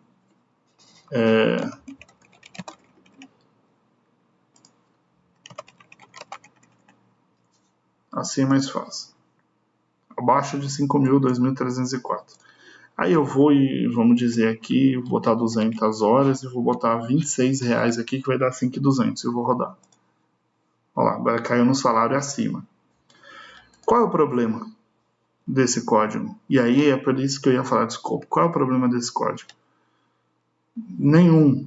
assim é mais fácil. Abaixo de 5.000, 2.304. Aí eu vou e, vamos dizer aqui, vou botar 200 horas e vou botar R$26 aqui, que vai dar 5.200. Eu vou rodar. Olha lá, agora caiu no salário acima. Qual é o problema desse código? E aí é por isso que eu ia falar de escopo. Qual é o problema desse código? Nenhum,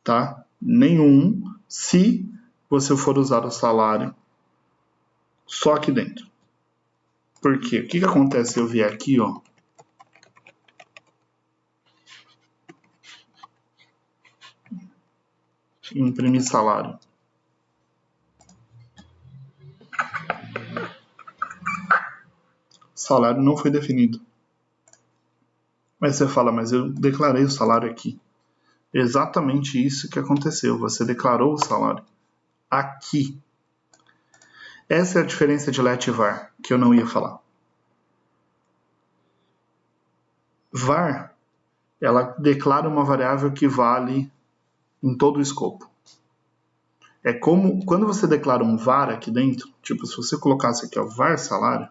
tá? Nenhum, se você for usar o salário só aqui dentro. Por quê? O que acontece se eu vier aqui, ó? Imprimir salário. Salário não foi definido. Mas você fala, mas eu declarei o salário aqui. Exatamente isso que aconteceu. Você declarou o salário aqui. Essa é a diferença de let e var, que eu não ia falar. Var, ela declara uma variável que vale em todo o escopo. É como quando você declara um var aqui dentro, tipo, se você colocasse aqui, ó, var salário,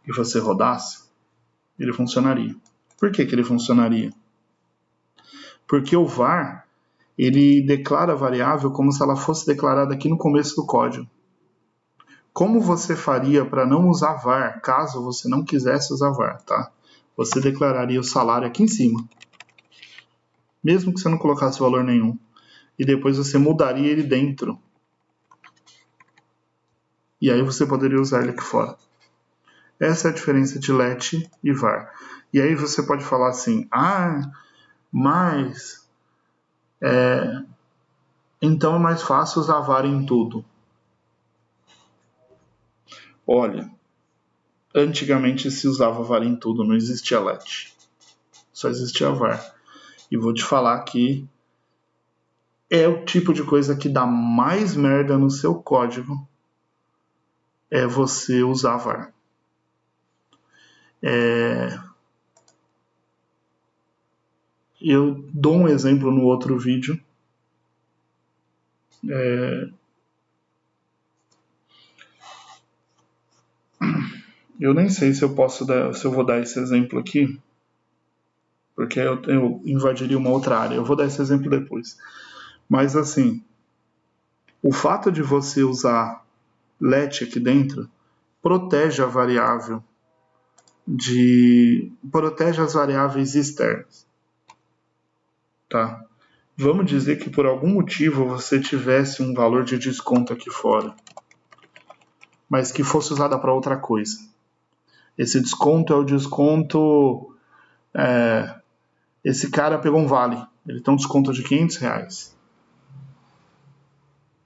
e você rodasse, ele funcionaria. Por que ele funcionaria? Porque o var, ele declara a variável como se ela fosse declarada aqui no começo do código. Como você faria para não usar var, caso você não quisesse usar var, tá? Você declararia o salário aqui em cima, mesmo que você não colocasse valor nenhum. E depois você mudaria ele dentro. E aí você poderia usar ele aqui fora. Essa é a diferença de let e var. E aí você pode falar assim, mas então é mais fácil usar var em tudo. Olha, antigamente se usava var em tudo, não existia let. Só existia var. E vou te falar que é o tipo de coisa que dá mais merda no seu código, é você usar var. Eu dou um exemplo no outro vídeo. Eu nem sei se eu vou dar esse exemplo aqui, porque eu invadiria uma outra área. Eu vou dar esse exemplo depois. Mas assim, o fato de você usar let aqui dentro protege a variável protege as variáveis externas, tá? Vamos dizer que por algum motivo você tivesse um valor de desconto aqui fora, mas que fosse usada para outra coisa. Esse desconto é o desconto... esse cara pegou um vale, ele tem um desconto de R$500.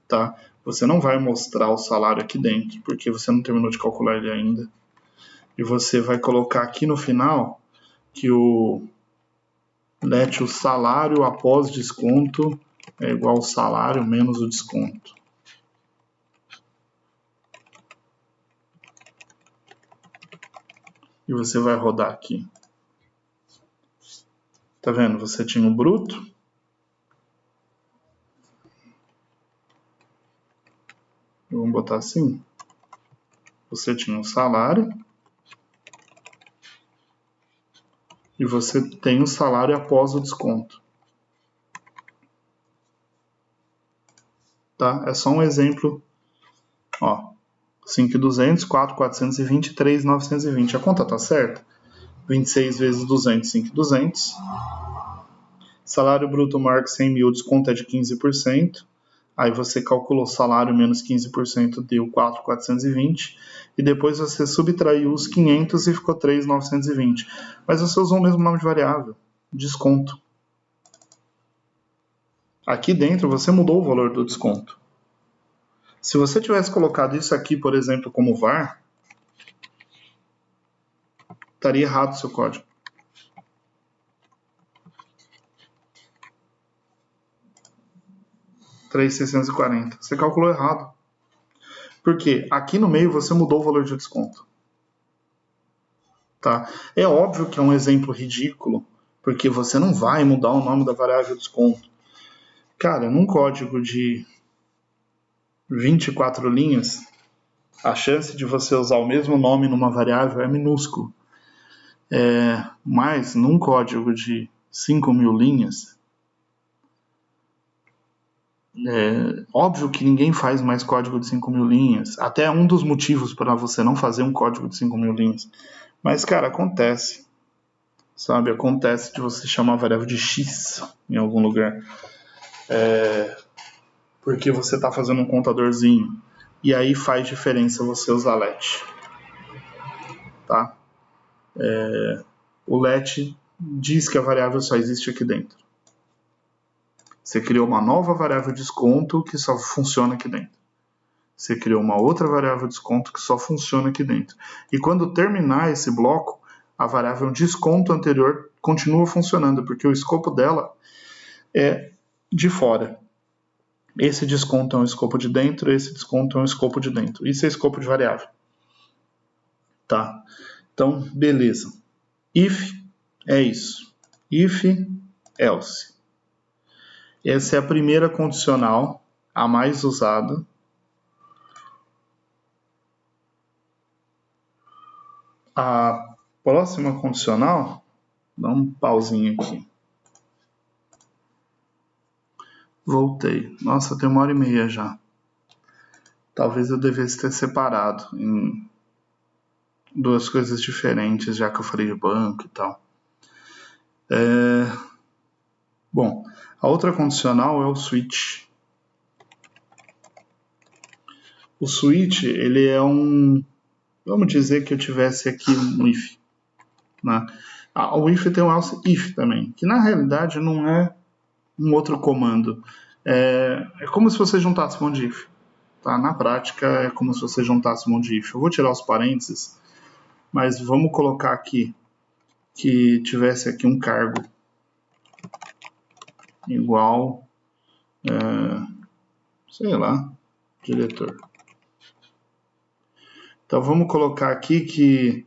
Tá? Você não vai mostrar o salário aqui dentro, porque você não terminou de calcular ele ainda. E você vai colocar aqui no final que o salário após desconto é igual ao salário menos o desconto. E você vai rodar aqui. Tá vendo? Você tinha o bruto. Vamos botar assim. Você tinha o salário. E você tem o salário após o desconto. Tá? É só um exemplo. Ó, 5.200, 4.420, 3.920. A conta tá certa? 26 vezes 200, 5.200. Salário bruto maior que 100 mil, desconto é de 15%. Aí você calculou salário menos 15%, deu 4.420. E depois você subtraiu os 500 e ficou 3.920. Mas você usou o mesmo nome de variável. desconto. Aqui dentro você mudou o valor do desconto. Se você tivesse colocado isso aqui, por exemplo, como var, estaria errado o seu código. $3.640. Você calculou errado. Porque aqui no meio você mudou o valor de desconto. Tá? É óbvio que é um exemplo ridículo, porque você não vai mudar o nome da variável desconto. Cara, num código de 24 linhas, a chance de você usar o mesmo nome numa variável é minúsculo. Mas num código de 5.000 linhas, óbvio que ninguém faz mais código de 5.000 linhas. Até é um dos motivos para você não fazer um código de 5.000 linhas. Mas, cara, acontece. Sabe? Acontece de você chamar a variável de x em algum lugar. Porque você está fazendo um contadorzinho. E aí faz diferença você usar let. Tá? O let diz que a variável só existe aqui dentro. Você criou uma nova variável desconto que só funciona aqui dentro. Você criou uma outra variável desconto que só funciona aqui dentro. E quando terminar esse bloco, a variável desconto anterior continua funcionando, porque o escopo dela é de fora. Esse desconto é um escopo de dentro, esse desconto é um escopo de dentro. Isso é escopo de variável. Tá? Então, beleza. If é isso. If, else. Essa é a primeira condicional, a mais usada. A próxima condicional, dá um pauzinho aqui. Voltei. Nossa, tem 1h30 já. Talvez eu devesse ter separado em duas coisas diferentes, já que eu falei de banco e tal. Bom, a outra condicional é o switch. O switch, ele é um... Vamos dizer que eu tivesse aqui um if. Né? O if tem um else if também, que na realidade não é um outro comando. É como se você juntasse um monte de if. Tá? Na prática, é como se você juntasse um monte de if. Eu vou tirar os parênteses, mas vamos colocar aqui que tivesse aqui um cargo igual, sei lá, diretor. Então vamos colocar aqui que,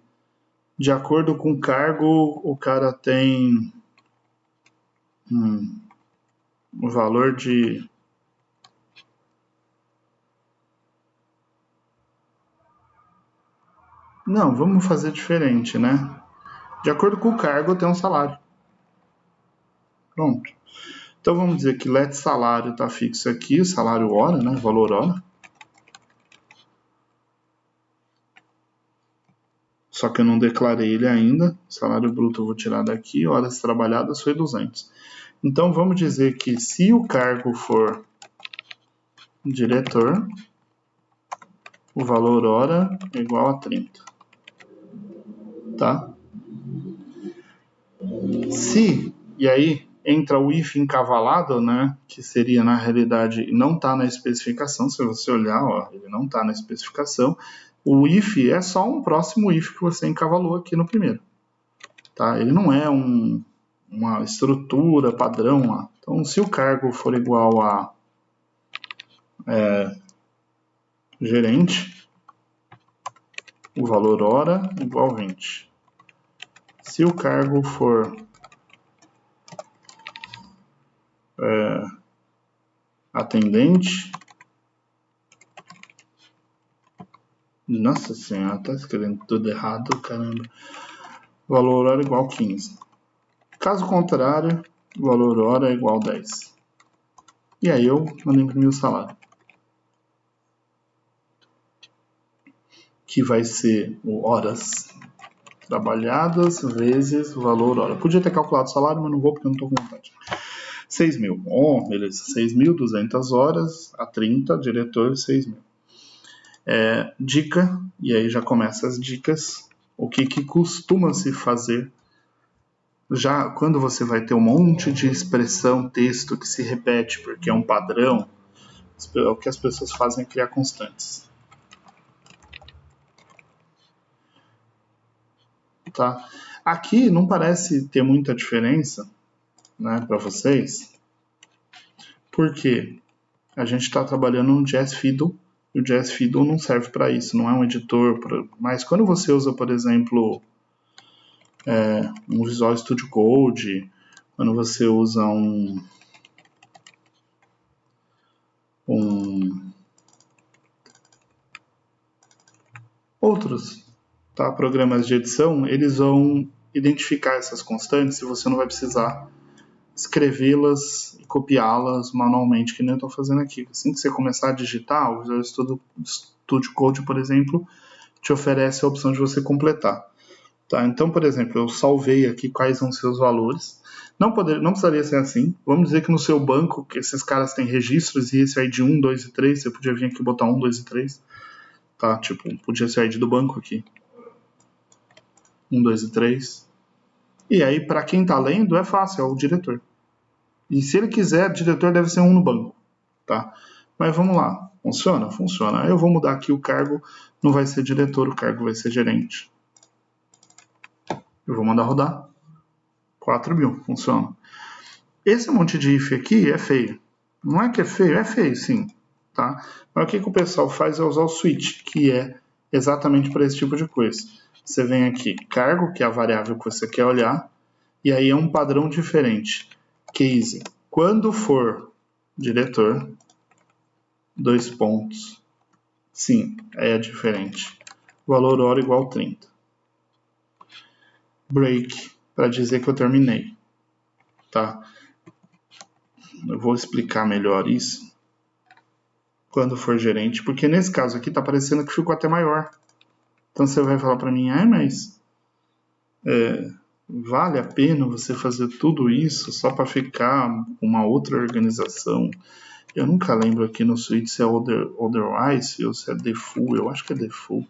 de acordo com o cargo, o cara tem um valor de... Não, vamos fazer diferente, né? De acordo com o cargo, tem um salário. Pronto. Então vamos dizer que let salário está fixo aqui, o salário hora, né? Valor hora. Só que eu não declarei ele ainda. Salário bruto eu vou tirar daqui, horas trabalhadas foi 200. Então vamos dizer que se o cargo for diretor, o valor hora é igual a 30. Tá? Se, e aí entra o if encavalado, né, que seria na realidade não está na especificação, se você olhar, ó, ele não está na especificação. O if é só um próximo if que você encavalou aqui no primeiro. Tá? Ele não é uma estrutura padrão lá. Então, se o cargo for igual a gerente, o valor hora é igual a 20. Se o cargo for atendente, nossa senhora, tá escrevendo tudo errado, caramba. O valor hora é igual a 15. Caso contrário, o valor hora é igual a 10. E aí eu mando imprimir o salário. Que vai ser o horas trabalhadas vezes o valor hora. Podia ter calculado o salário, mas não vou porque eu não estou com vontade. 6.000. Oh, beleza. 6.200 horas a 30, diretor 6.000. Dica, e aí já começa as dicas. O que costuma se fazer já quando você vai ter um monte de expressão, texto que se repete porque é um padrão, o que as pessoas fazem é criar constantes. Tá? Aqui não parece ter muita diferença, né, para vocês, porque a gente está trabalhando no Jazz Fiddle e o Jazz Fiddle não serve para isso, não é um editor. Mas quando você usa, por exemplo, um Visual Studio Code, quando você usa outros, tá, programas de edição, eles vão identificar essas constantes e você não vai precisar escrevê-las e copiá-las manualmente, que nem eu estou fazendo aqui. Assim que você começar a digitar, o Visual Studio Code, por exemplo, te oferece a opção de você completar. Tá? Então, por exemplo, eu salvei aqui quais são os seus valores. Não precisaria ser assim. Vamos dizer que no seu banco, que esses caras têm registros e esse ID 1, 2 e 3, você podia vir aqui e botar 1, 2 e 3. Tá? Tipo, podia ser o ID do banco aqui. 1, 2 e 3. E aí, para quem está lendo, é fácil, é o diretor. E se ele quiser, o diretor deve ser um no banco. Tá? Mas vamos lá. Funciona? Funciona. Aí eu vou mudar aqui o cargo. Não vai ser diretor, o cargo vai ser gerente. Eu vou mandar rodar. 4.000. Funciona. Esse monte de if aqui é feio. Não é que é feio sim. Tá? Mas o que o pessoal faz é usar o switch, que é exatamente para esse tipo de coisa. Você vem aqui, cargo, que é a variável que você quer olhar, e aí é um padrão diferente. Case, quando for diretor, 2 pontos, sim, é diferente. Valor hora igual 30. Break, para dizer que eu terminei. Tá? Eu vou explicar melhor isso quando for gerente, porque nesse caso aqui tá parecendo que ficou até maior. Então você vai falar para mim, mas vale a pena você fazer tudo isso só para ficar uma outra organização? Eu nunca lembro aqui no Switch se é Otherwise ou se é Default. Eu acho que é Default.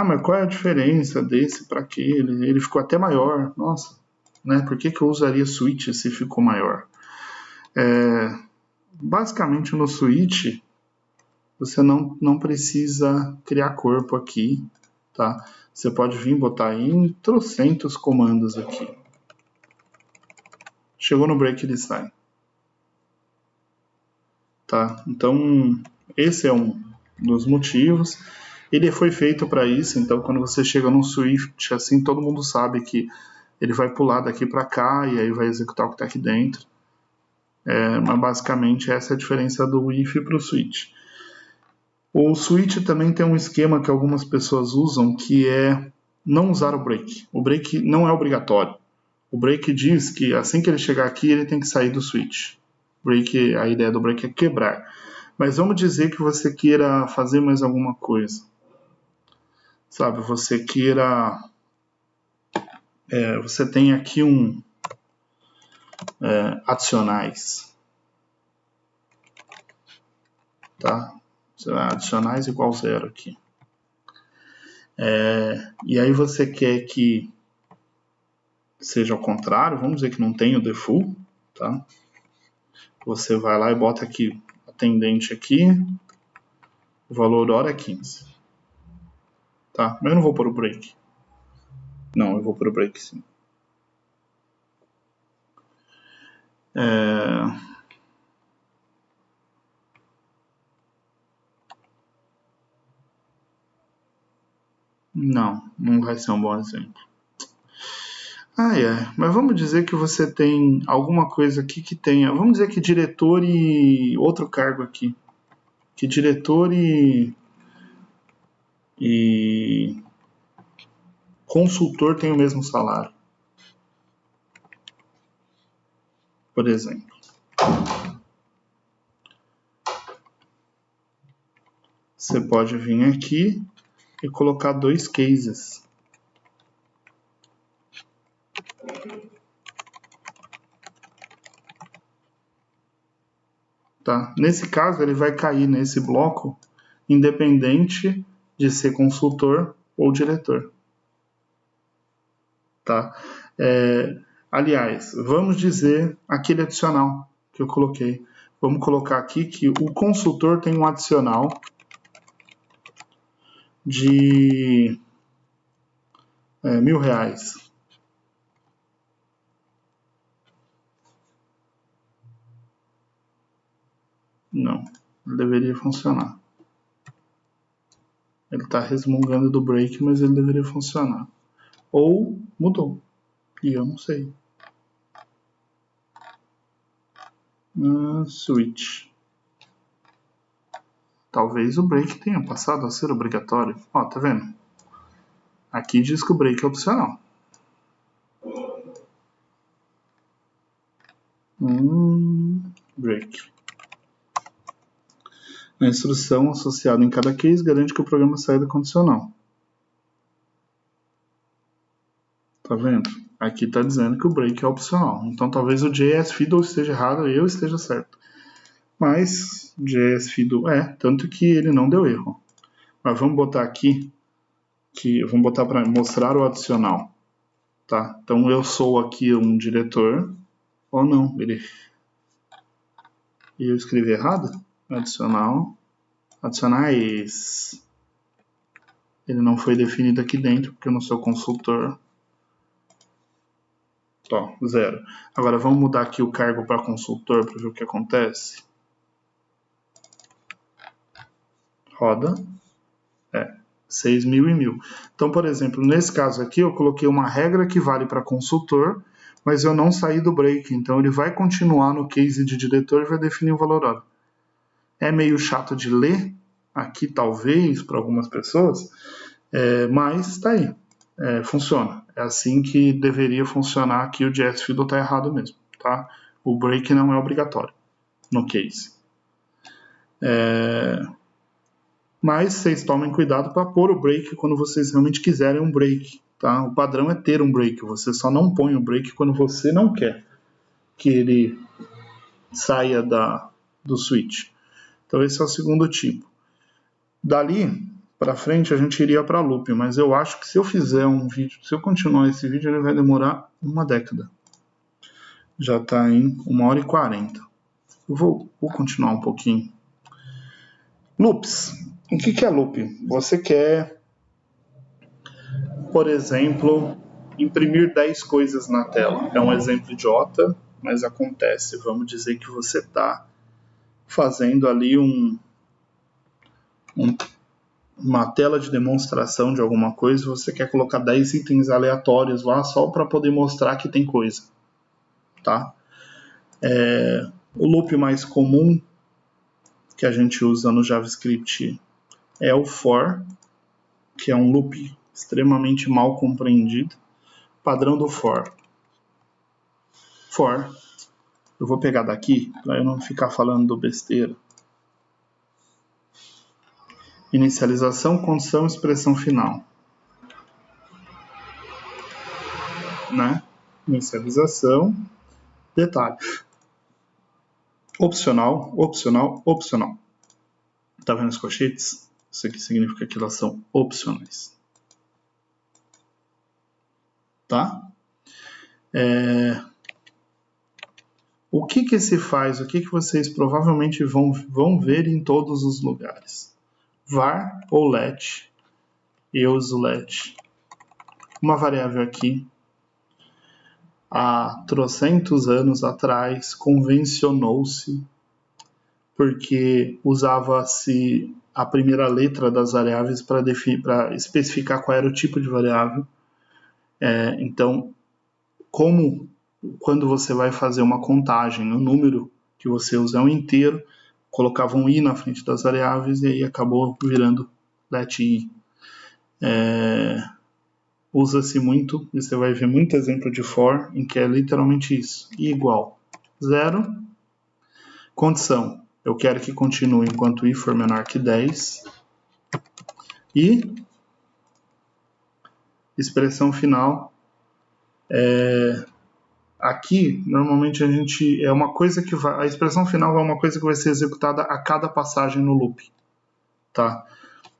Mas qual é a diferença desse para aquele? Ele ficou até maior. Nossa, né? Por que eu usaria Switch se ficou maior? Basicamente no Switch você não precisa criar corpo aqui, tá? Você pode vir botar em trocentos comandos aqui. Chegou no break, ele sai. Tá? Então, esse é um dos motivos. Ele foi feito para isso, então quando você chega num Swift, assim, todo mundo sabe que ele vai pular daqui para cá e aí vai executar o que está aqui dentro. Mas basicamente essa é a diferença do if para o switch. O switch também tem um esquema que algumas pessoas usam, que é não usar o break. O break não é obrigatório. O break diz que assim que ele chegar aqui, ele tem que sair do switch. A ideia do break é quebrar. Mas vamos dizer que você queira fazer mais alguma coisa. Sabe, você queira... você tem aqui adicionais. Tá? Adicionais igual 0 aqui. E aí você quer que seja ao contrário, vamos dizer que não tem o default, tá? Você vai lá e bota aqui atendente aqui, o valor hora é 15. Tá? Mas eu não vou pôr o break. Não, eu vou pôr o break sim. Não vai ser um bom exemplo. Mas vamos dizer que você tem alguma coisa aqui que tenha... Vamos dizer que diretor e outro cargo aqui. Que diretor e consultor tem o mesmo salário. Por exemplo. Você pode vir aqui e colocar 2 cases. Tá? Nesse caso, ele vai cair nesse bloco independente de ser consultor ou diretor. Tá? Aliás, vamos dizer aquele adicional que eu coloquei. Vamos colocar aqui que o consultor tem um adicional de R$1.000. Não, ele deveria funcionar. Ele está resmungando do break, mas ele deveria funcionar. Ou mudou. E eu não sei. Switch. Talvez o break tenha passado a ser obrigatório. Ó, tá vendo? Aqui diz que o break é opcional. Break. A instrução associada em cada case garante que o programa saia da condicional. Tá vendo? Aqui está dizendo que o break é opcional. Então talvez o JS-Fiddle esteja errado e eu esteja certo. Mas JS-Fiddle tanto que ele não deu erro. Mas vamos botar aqui, vamos botar para mostrar o adicional. Tá? Então eu sou aqui um diretor, ou não, e eu escrevi errado? Adicionais. Ele não foi definido aqui dentro, porque eu não sou consultor. Ó, 0. Agora vamos mudar aqui o cargo para consultor para ver o que acontece. Roda. 6.000 e 1.000. Então, por exemplo, nesse caso aqui eu coloquei uma regra que vale para consultor, mas eu não saí do break. Então ele vai continuar no case de diretor e vai definir o valor hora. É meio chato de ler aqui, talvez, para algumas pessoas, mas tá aí. Funciona. É assim que deveria funcionar aqui. O JS-Fiddle está errado mesmo. Tá? O break não é obrigatório no case. Mas vocês tomem cuidado para pôr o break quando vocês realmente quiserem um break. Tá? O padrão é ter um break. Você só não põe o break quando você não quer que ele saia do switch. Então esse é o segundo tipo. Dali para frente a gente iria para loop, mas eu acho que se eu fizer um vídeo, se eu continuar esse vídeo, ele vai demorar uma década. Já está em 1h40. Eu vou continuar um pouquinho. Loops. O que é loop? Você quer, por exemplo, imprimir 10 coisas na tela. É um exemplo idiota, mas acontece. Vamos dizer que você está fazendo ali uma tela de demonstração de alguma coisa, você quer colocar 10 itens aleatórios lá só para poder mostrar que tem coisa. Tá? O loop mais comum que a gente usa no JavaScript é o for, que é um loop extremamente mal compreendido. Padrão do for. Eu vou pegar daqui para eu não ficar falando besteira. Inicialização, condição, expressão final. Né? Inicialização, detalhe. Opcional. Tá vendo os colchetes? Isso aqui significa que elas são opcionais. Tá? O que se faz? O que vocês provavelmente vão ver em todos os lugares? Var ou let. Eu uso let. Uma variável aqui. Há trocentos anos atrás, convencionou-se, porque usava-se a primeira letra das variáveis para especificar qual era o tipo de variável. Então, quando você vai fazer uma contagem, o número que você usa é um inteiro, colocava um i na frente das variáveis e aí acabou virando let i. Usa-se muito, e você vai ver muito exemplo de for, em que é literalmente isso. I igual 0. Condição. Eu quero que continue enquanto i for menor que 10. E expressão final. Aqui, normalmente a gente... a expressão final é uma coisa que vai ser executada a cada passagem no loop. tá?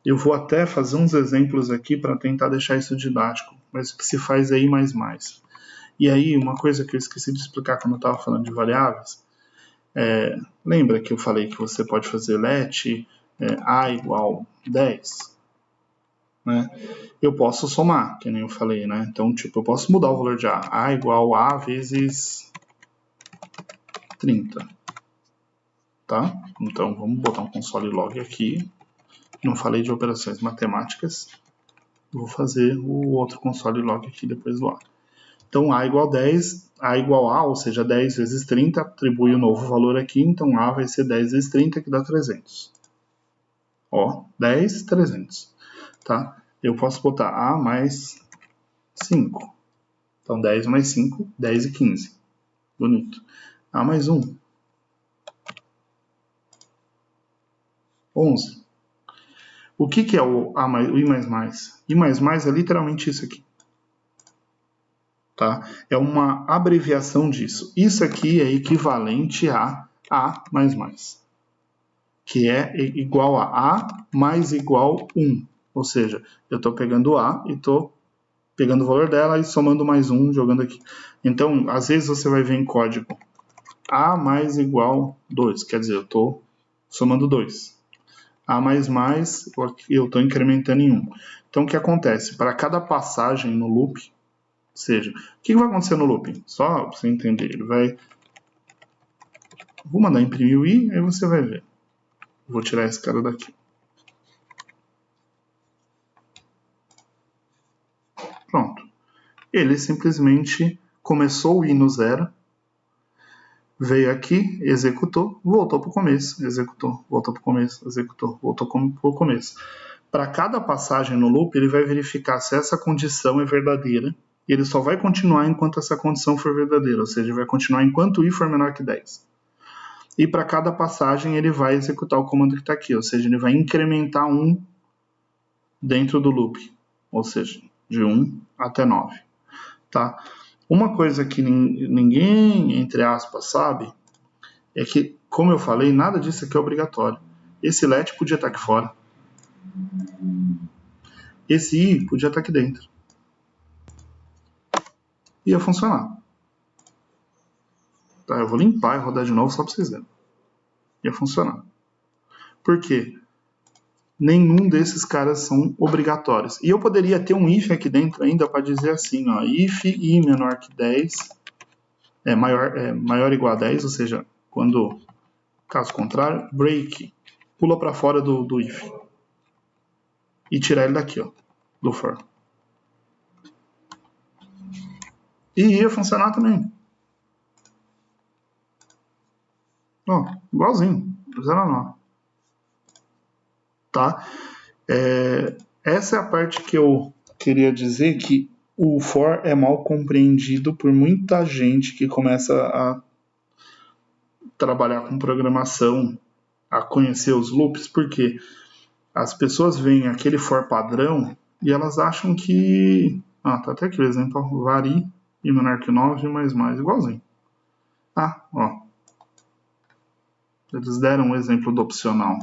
Eu vou até fazer uns exemplos aqui para tentar deixar isso didático, mas o que se faz é I++. E aí, uma coisa que eu esqueci de explicar quando eu estava falando de variáveis, lembra que eu falei que você pode fazer let A igual 10? Né? Eu posso somar, que nem eu falei, né? Então, tipo, eu posso mudar o valor de A igual A vezes 30. Tá? Então, vamos botar um console log aqui. Não falei de operações matemáticas. Vou fazer o outro console log aqui depois do A. Então, A igual 10, A igual A, ou seja, 10 vezes 30, atribui o novo valor aqui, então A vai ser 10 vezes 30, que dá 300. Ó, 10, 300. Tá? Eu posso botar A mais 5. Então, 10 mais 5, 10 e 15. Bonito. A mais 1. 11. O que é o I++? I++ é literalmente isso aqui. Tá? É uma abreviação disso. Isso aqui é equivalente a A++, que é igual a A mais igual 1. Ou seja, eu estou pegando A e estou pegando o valor dela e somando mais 1, jogando aqui. Então, às vezes você vai ver em código A mais igual 2, quer dizer, eu estou somando 2. A mais, eu estou incrementando em 1. Então, o que acontece? Para cada passagem no loop, ou seja, o que vai acontecer no loop? Só para você entender, ele vai... Vou mandar imprimir o i, aí você vai ver. Vou tirar esse cara daqui. Pronto. Ele simplesmente começou o i no 0, veio aqui, executou, voltou para o começo, executou, voltou para o começo, executou, voltou para o começo. Para cada passagem no loop, ele vai verificar se essa condição é verdadeira, e ele só vai continuar enquanto essa condição for verdadeira, ou seja, vai continuar enquanto i for menor que 10. E para cada passagem, ele vai executar o comando que está aqui, ou seja, ele vai incrementar 1 dentro do loop, ou seja, de 1 até 9. Tá? Uma coisa que ninguém, entre aspas, sabe, é que, como eu falei, nada disso aqui é obrigatório. Esse let podia estar aqui fora. Esse i podia estar aqui dentro. Ia funcionar. Tá, eu vou limpar e rodar de novo só para vocês verem. Ia funcionar. Por quê? Nenhum desses caras são obrigatórios. E eu poderia ter um if aqui dentro ainda para dizer assim, ó, if i menor que 10 maior ou igual a 10, ou seja, quando, caso contrário, break, pula para fora do if. E tirar ele daqui, ó, do for. E ia funcionar também. Ó, igualzinho, 0 a 9. Tá? Essa é a parte que eu queria dizer que o for é mal compreendido por muita gente que começa a trabalhar com programação, a conhecer os loops, porque as pessoas veem aquele for padrão e elas acham que... tá até aqui o exemplo, vari e menor que 9 mais, igualzinho. Ó. Eles deram um exemplo do opcional.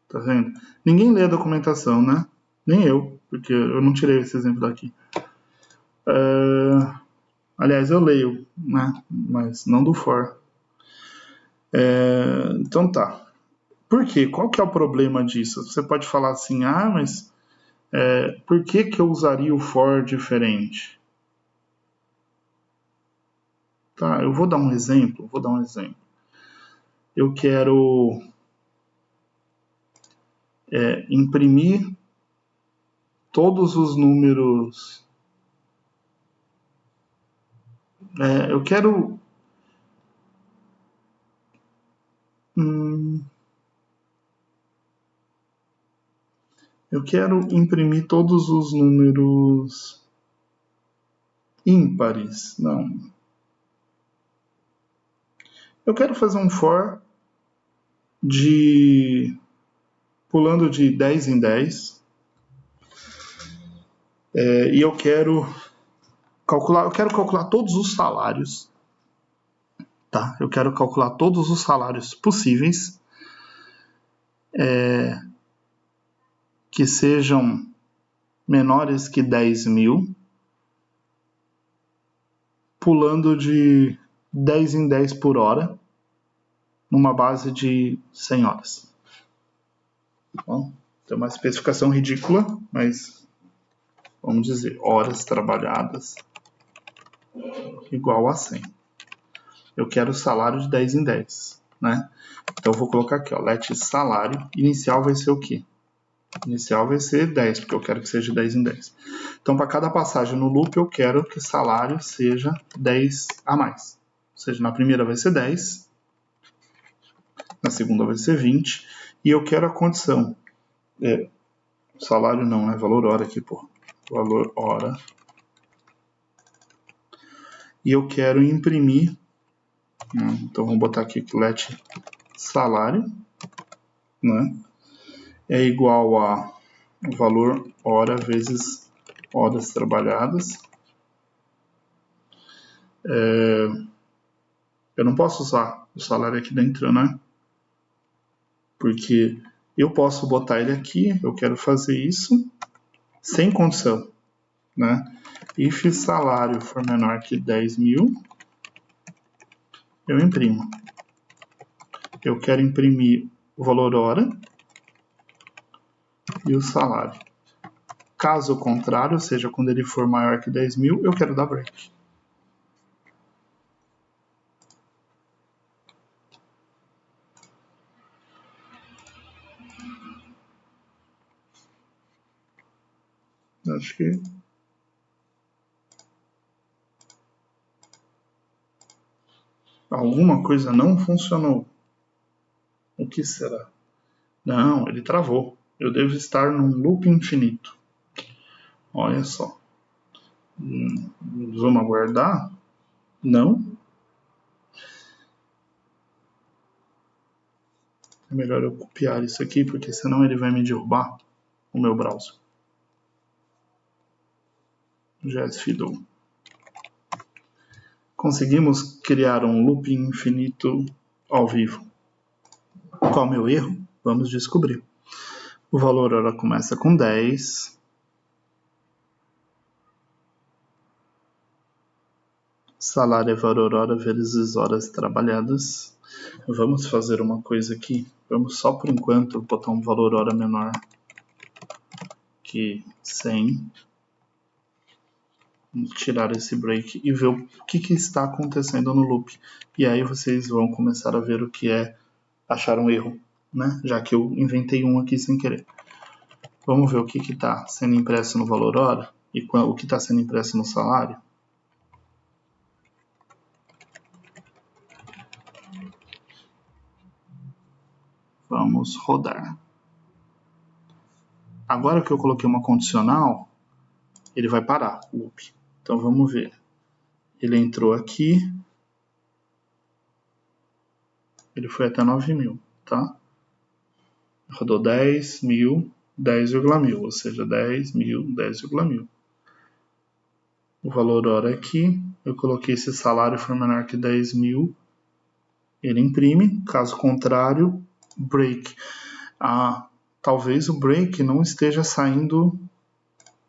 Tá vendo? Ninguém lê a documentação, né? Nem eu, porque eu não tirei esse exemplo daqui. Aliás, eu leio, né? Mas não do for. Então tá. Por quê? Qual que é o problema disso? Você pode falar assim, mas por que eu usaria o for diferente? Tá, eu vou dar um exemplo. Eu quero imprimir todos os números. Eu quero imprimir todos os números ímpares. Não. Eu quero fazer um for pulando de 10 em 10. E eu quero calcular todos os salários. Tá? Eu quero calcular todos os salários possíveis que sejam menores que 10.000, pulando de 10 em 10 por hora, numa base de 100 horas. Bom, tem uma especificação ridícula, mas vamos dizer, horas trabalhadas igual a 100. Eu quero salário de 10 em 10, né? Então eu vou colocar aqui, ó, let salário, inicial vai ser o quê? Inicial vai ser 10, porque eu quero que seja 10 em 10. Então, para cada passagem no loop, eu quero que salário seja 10 a mais. Ou seja, na primeira vai ser 10, na segunda vai ser 20, e eu quero a condição. Salário não, né? Valor hora aqui, pô. Valor hora. E eu quero imprimir. Então, vamos botar aqui que let salário, né? É igual a valor hora vezes horas trabalhadas. Eu não posso usar o salário aqui dentro, né? Porque eu posso botar ele aqui, eu quero fazer isso sem condição, né? If salário for menor que 10.000, eu imprimo. Eu quero imprimir o valor hora e o salário. Caso contrário, ou seja, quando ele for maior que 10.000, eu quero dar break. Acho que alguma coisa não funcionou. O que será? Não, ele travou. Eu devo estar num loop infinito. Olha só. Vamos aguardar? Não. É melhor eu copiar isso aqui, porque senão ele vai me derrubar o meu browser. JS Fiddle. Conseguimos criar um loop infinito ao vivo. Qual é o meu erro? Vamos descobrir. O valor hora começa com 10. Salário é valor hora vezes horas trabalhadas. Vamos fazer uma coisa aqui. Vamos só por enquanto botar um valor hora menor que 100. Vamos tirar esse break e ver o que está acontecendo no loop. E aí vocês vão começar a ver o que é achar um erro, né? Já que eu inventei um aqui sem querer. Vamos ver o que está sendo impresso no valor hora e o que está sendo impresso no salário. Vamos rodar. Agora que eu coloquei uma condicional, ele vai parar o loop. Então vamos ver. Ele entrou aqui. Ele foi até 9.000, tá? Rodou 10.000, 10,1000, ou seja, 10.000, 10,1000. O valor hora aqui, eu coloquei se salário for menor que 10.000, ele imprime, caso contrário, break. Talvez o break não esteja saindo,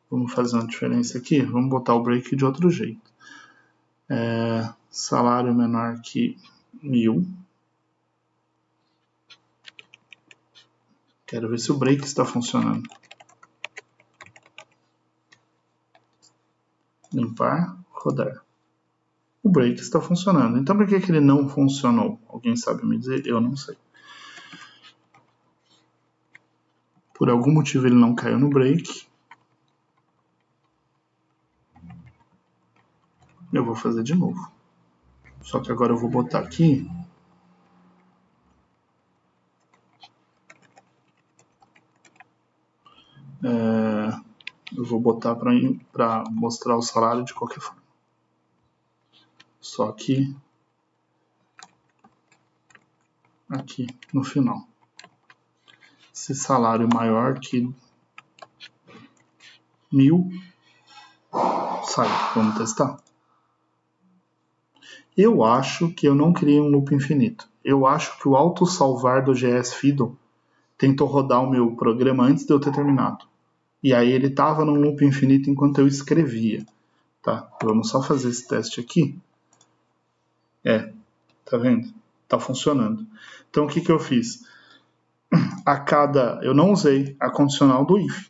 vamos fazer uma diferença aqui, vamos botar o break de outro jeito. Salário menor que 1.000. Quero ver se o break está funcionando. Limpar, rodar. O break está funcionando. Então por que ele não funcionou? Alguém sabe me dizer? Eu não sei. Por algum motivo ele não caiu no break. Eu vou fazer de novo. Só que agora eu vou botar aqui. Eu vou botar para mostrar o salário de qualquer forma. Só que aqui no final. Se salário maior que 1.000, sai. Vamos testar. Eu acho que eu não criei um loop infinito. Eu acho que o autossalvar do JS Fiddle tentou rodar o meu programa antes de eu ter terminado. E aí ele estava num loop infinito enquanto eu escrevia. Tá? Vamos só fazer esse teste aqui. Tá vendo? Tá funcionando. Então o que eu fiz? Eu não usei a condicional do if.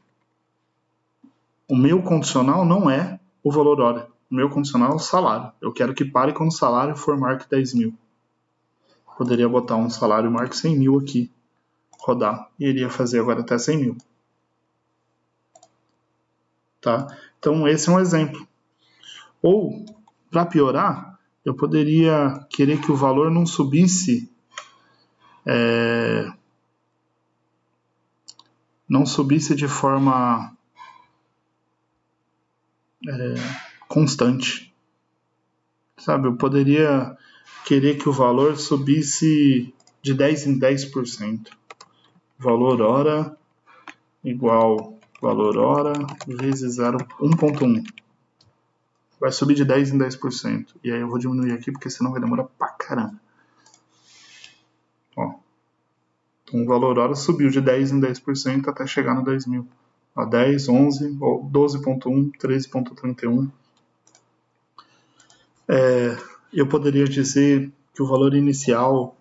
O meu condicional não é o valor hora. O meu condicional é o salário. Eu quero que pare quando o salário for marque 10 mil. Poderia botar um salário marque 100 mil aqui, rodar, e ele ia fazer agora até 100 mil. Tá? Então esse é um exemplo. Ou, para piorar, eu poderia querer que o valor não subisse de forma constante. Sabe, eu poderia querer que o valor subisse de 10 em 10%. Valor hora igual valor hora vezes 1.1. Vai subir de 10 em 10%. E aí eu vou diminuir aqui, porque senão vai demorar pra caramba. Ó. Então o valor hora subiu de 10 em 10% até chegar no 10 mil. Ó, 10, 11, 12.1, 13.31. Eu poderia dizer que o valor inicial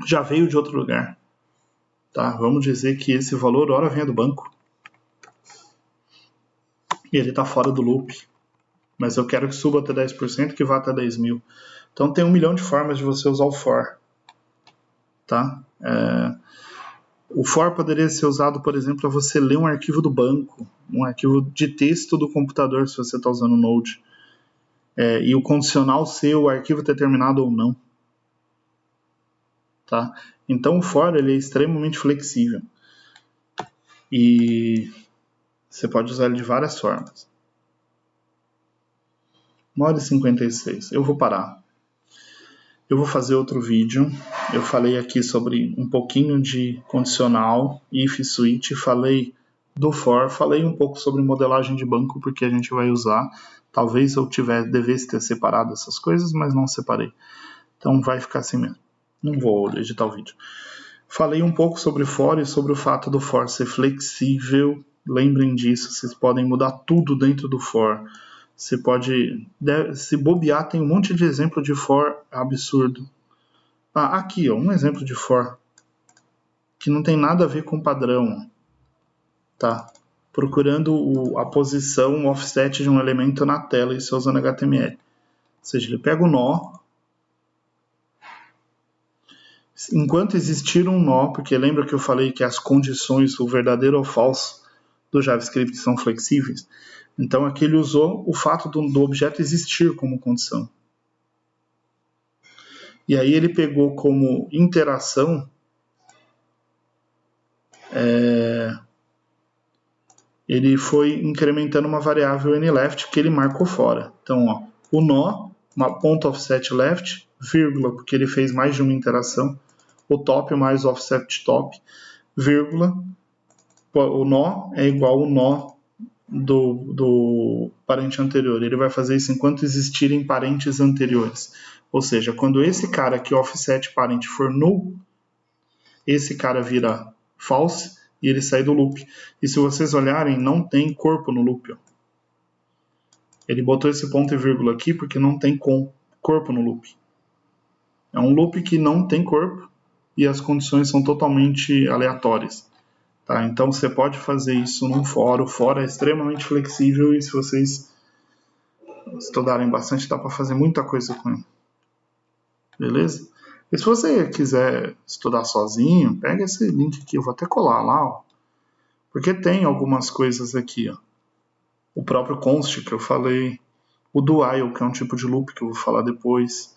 já veio de outro lugar. Tá? Vamos dizer que esse valor hora vem do banco. E ele está fora do loop. Mas eu quero que suba até 10%, que vá até 10 mil. Então tem 1 milhão de formas de você usar o for. Tá? O for poderia ser usado, por exemplo, para você ler um arquivo do banco, um arquivo de texto do computador, se você está usando o Node. E o condicional ser o arquivo ter terminado ou não. Tá? Então o for ele é extremamente flexível. E você pode usar ele de várias formas. 1h56. Eu vou parar. Eu vou fazer outro vídeo. Eu falei aqui sobre um pouquinho de condicional, if, switch, falei do for, falei um pouco sobre modelagem de banco, porque a gente vai usar. Talvez eu devesse ter separado essas coisas, mas não separei. Então vai ficar assim mesmo. Não vou editar o vídeo. Falei um pouco sobre for e sobre o fato do for ser flexível. Lembrem disso, vocês podem mudar tudo dentro do for. Você pode, se bobear, tem um monte de exemplo de for absurdo. Aqui, ó, um exemplo de for que não tem nada a ver com padrão. Tá? Procurando a posição, o offset de um elemento na tela, isso usando HTML. Ou seja, ele pega o nó. Enquanto existir um nó, porque lembra que eu falei que as condições, o verdadeiro ou falso do JavaScript são flexíveis? Então aqui ele usou o fato do objeto existir como condição. E aí ele pegou como interação ele foi incrementando uma variável nLeft que ele marcou fora. Então, ó, o nó, uma ponto offset left, vírgula, porque ele fez mais de uma interação, o top mais offset top, vírgula, o nó é igual ao nó do parente anterior. Ele vai fazer isso enquanto existirem parentes anteriores. Ou seja, quando esse cara aqui, offset parent, for null, esse cara vira false e ele sai do loop. E se vocês olharem, não tem corpo no loop. Ó. Ele botou esse ponto e vírgula aqui porque não tem corpo no loop. É um loop que não tem corpo e as condições são totalmente aleatórias. Tá? Então você pode fazer isso num for. O for é extremamente flexível e se vocês estudarem bastante, dá para fazer muita coisa com ele. Beleza? E se você quiser estudar sozinho, pega esse link aqui, eu vou até colar lá, ó, porque tem algumas coisas aqui. Ó. O próprio const que eu falei, o do while, que é um tipo de loop que eu vou falar depois,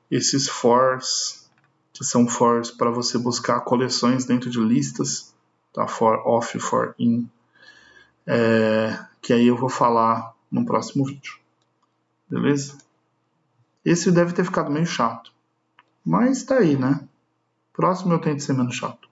esses fors, que são fors para você buscar coleções dentro de listas, tá? For off, for in, que aí eu vou falar no próximo vídeo. Beleza? Esse deve ter ficado meio chato. Mas tá aí, né? Próximo eu tento ser menos chato.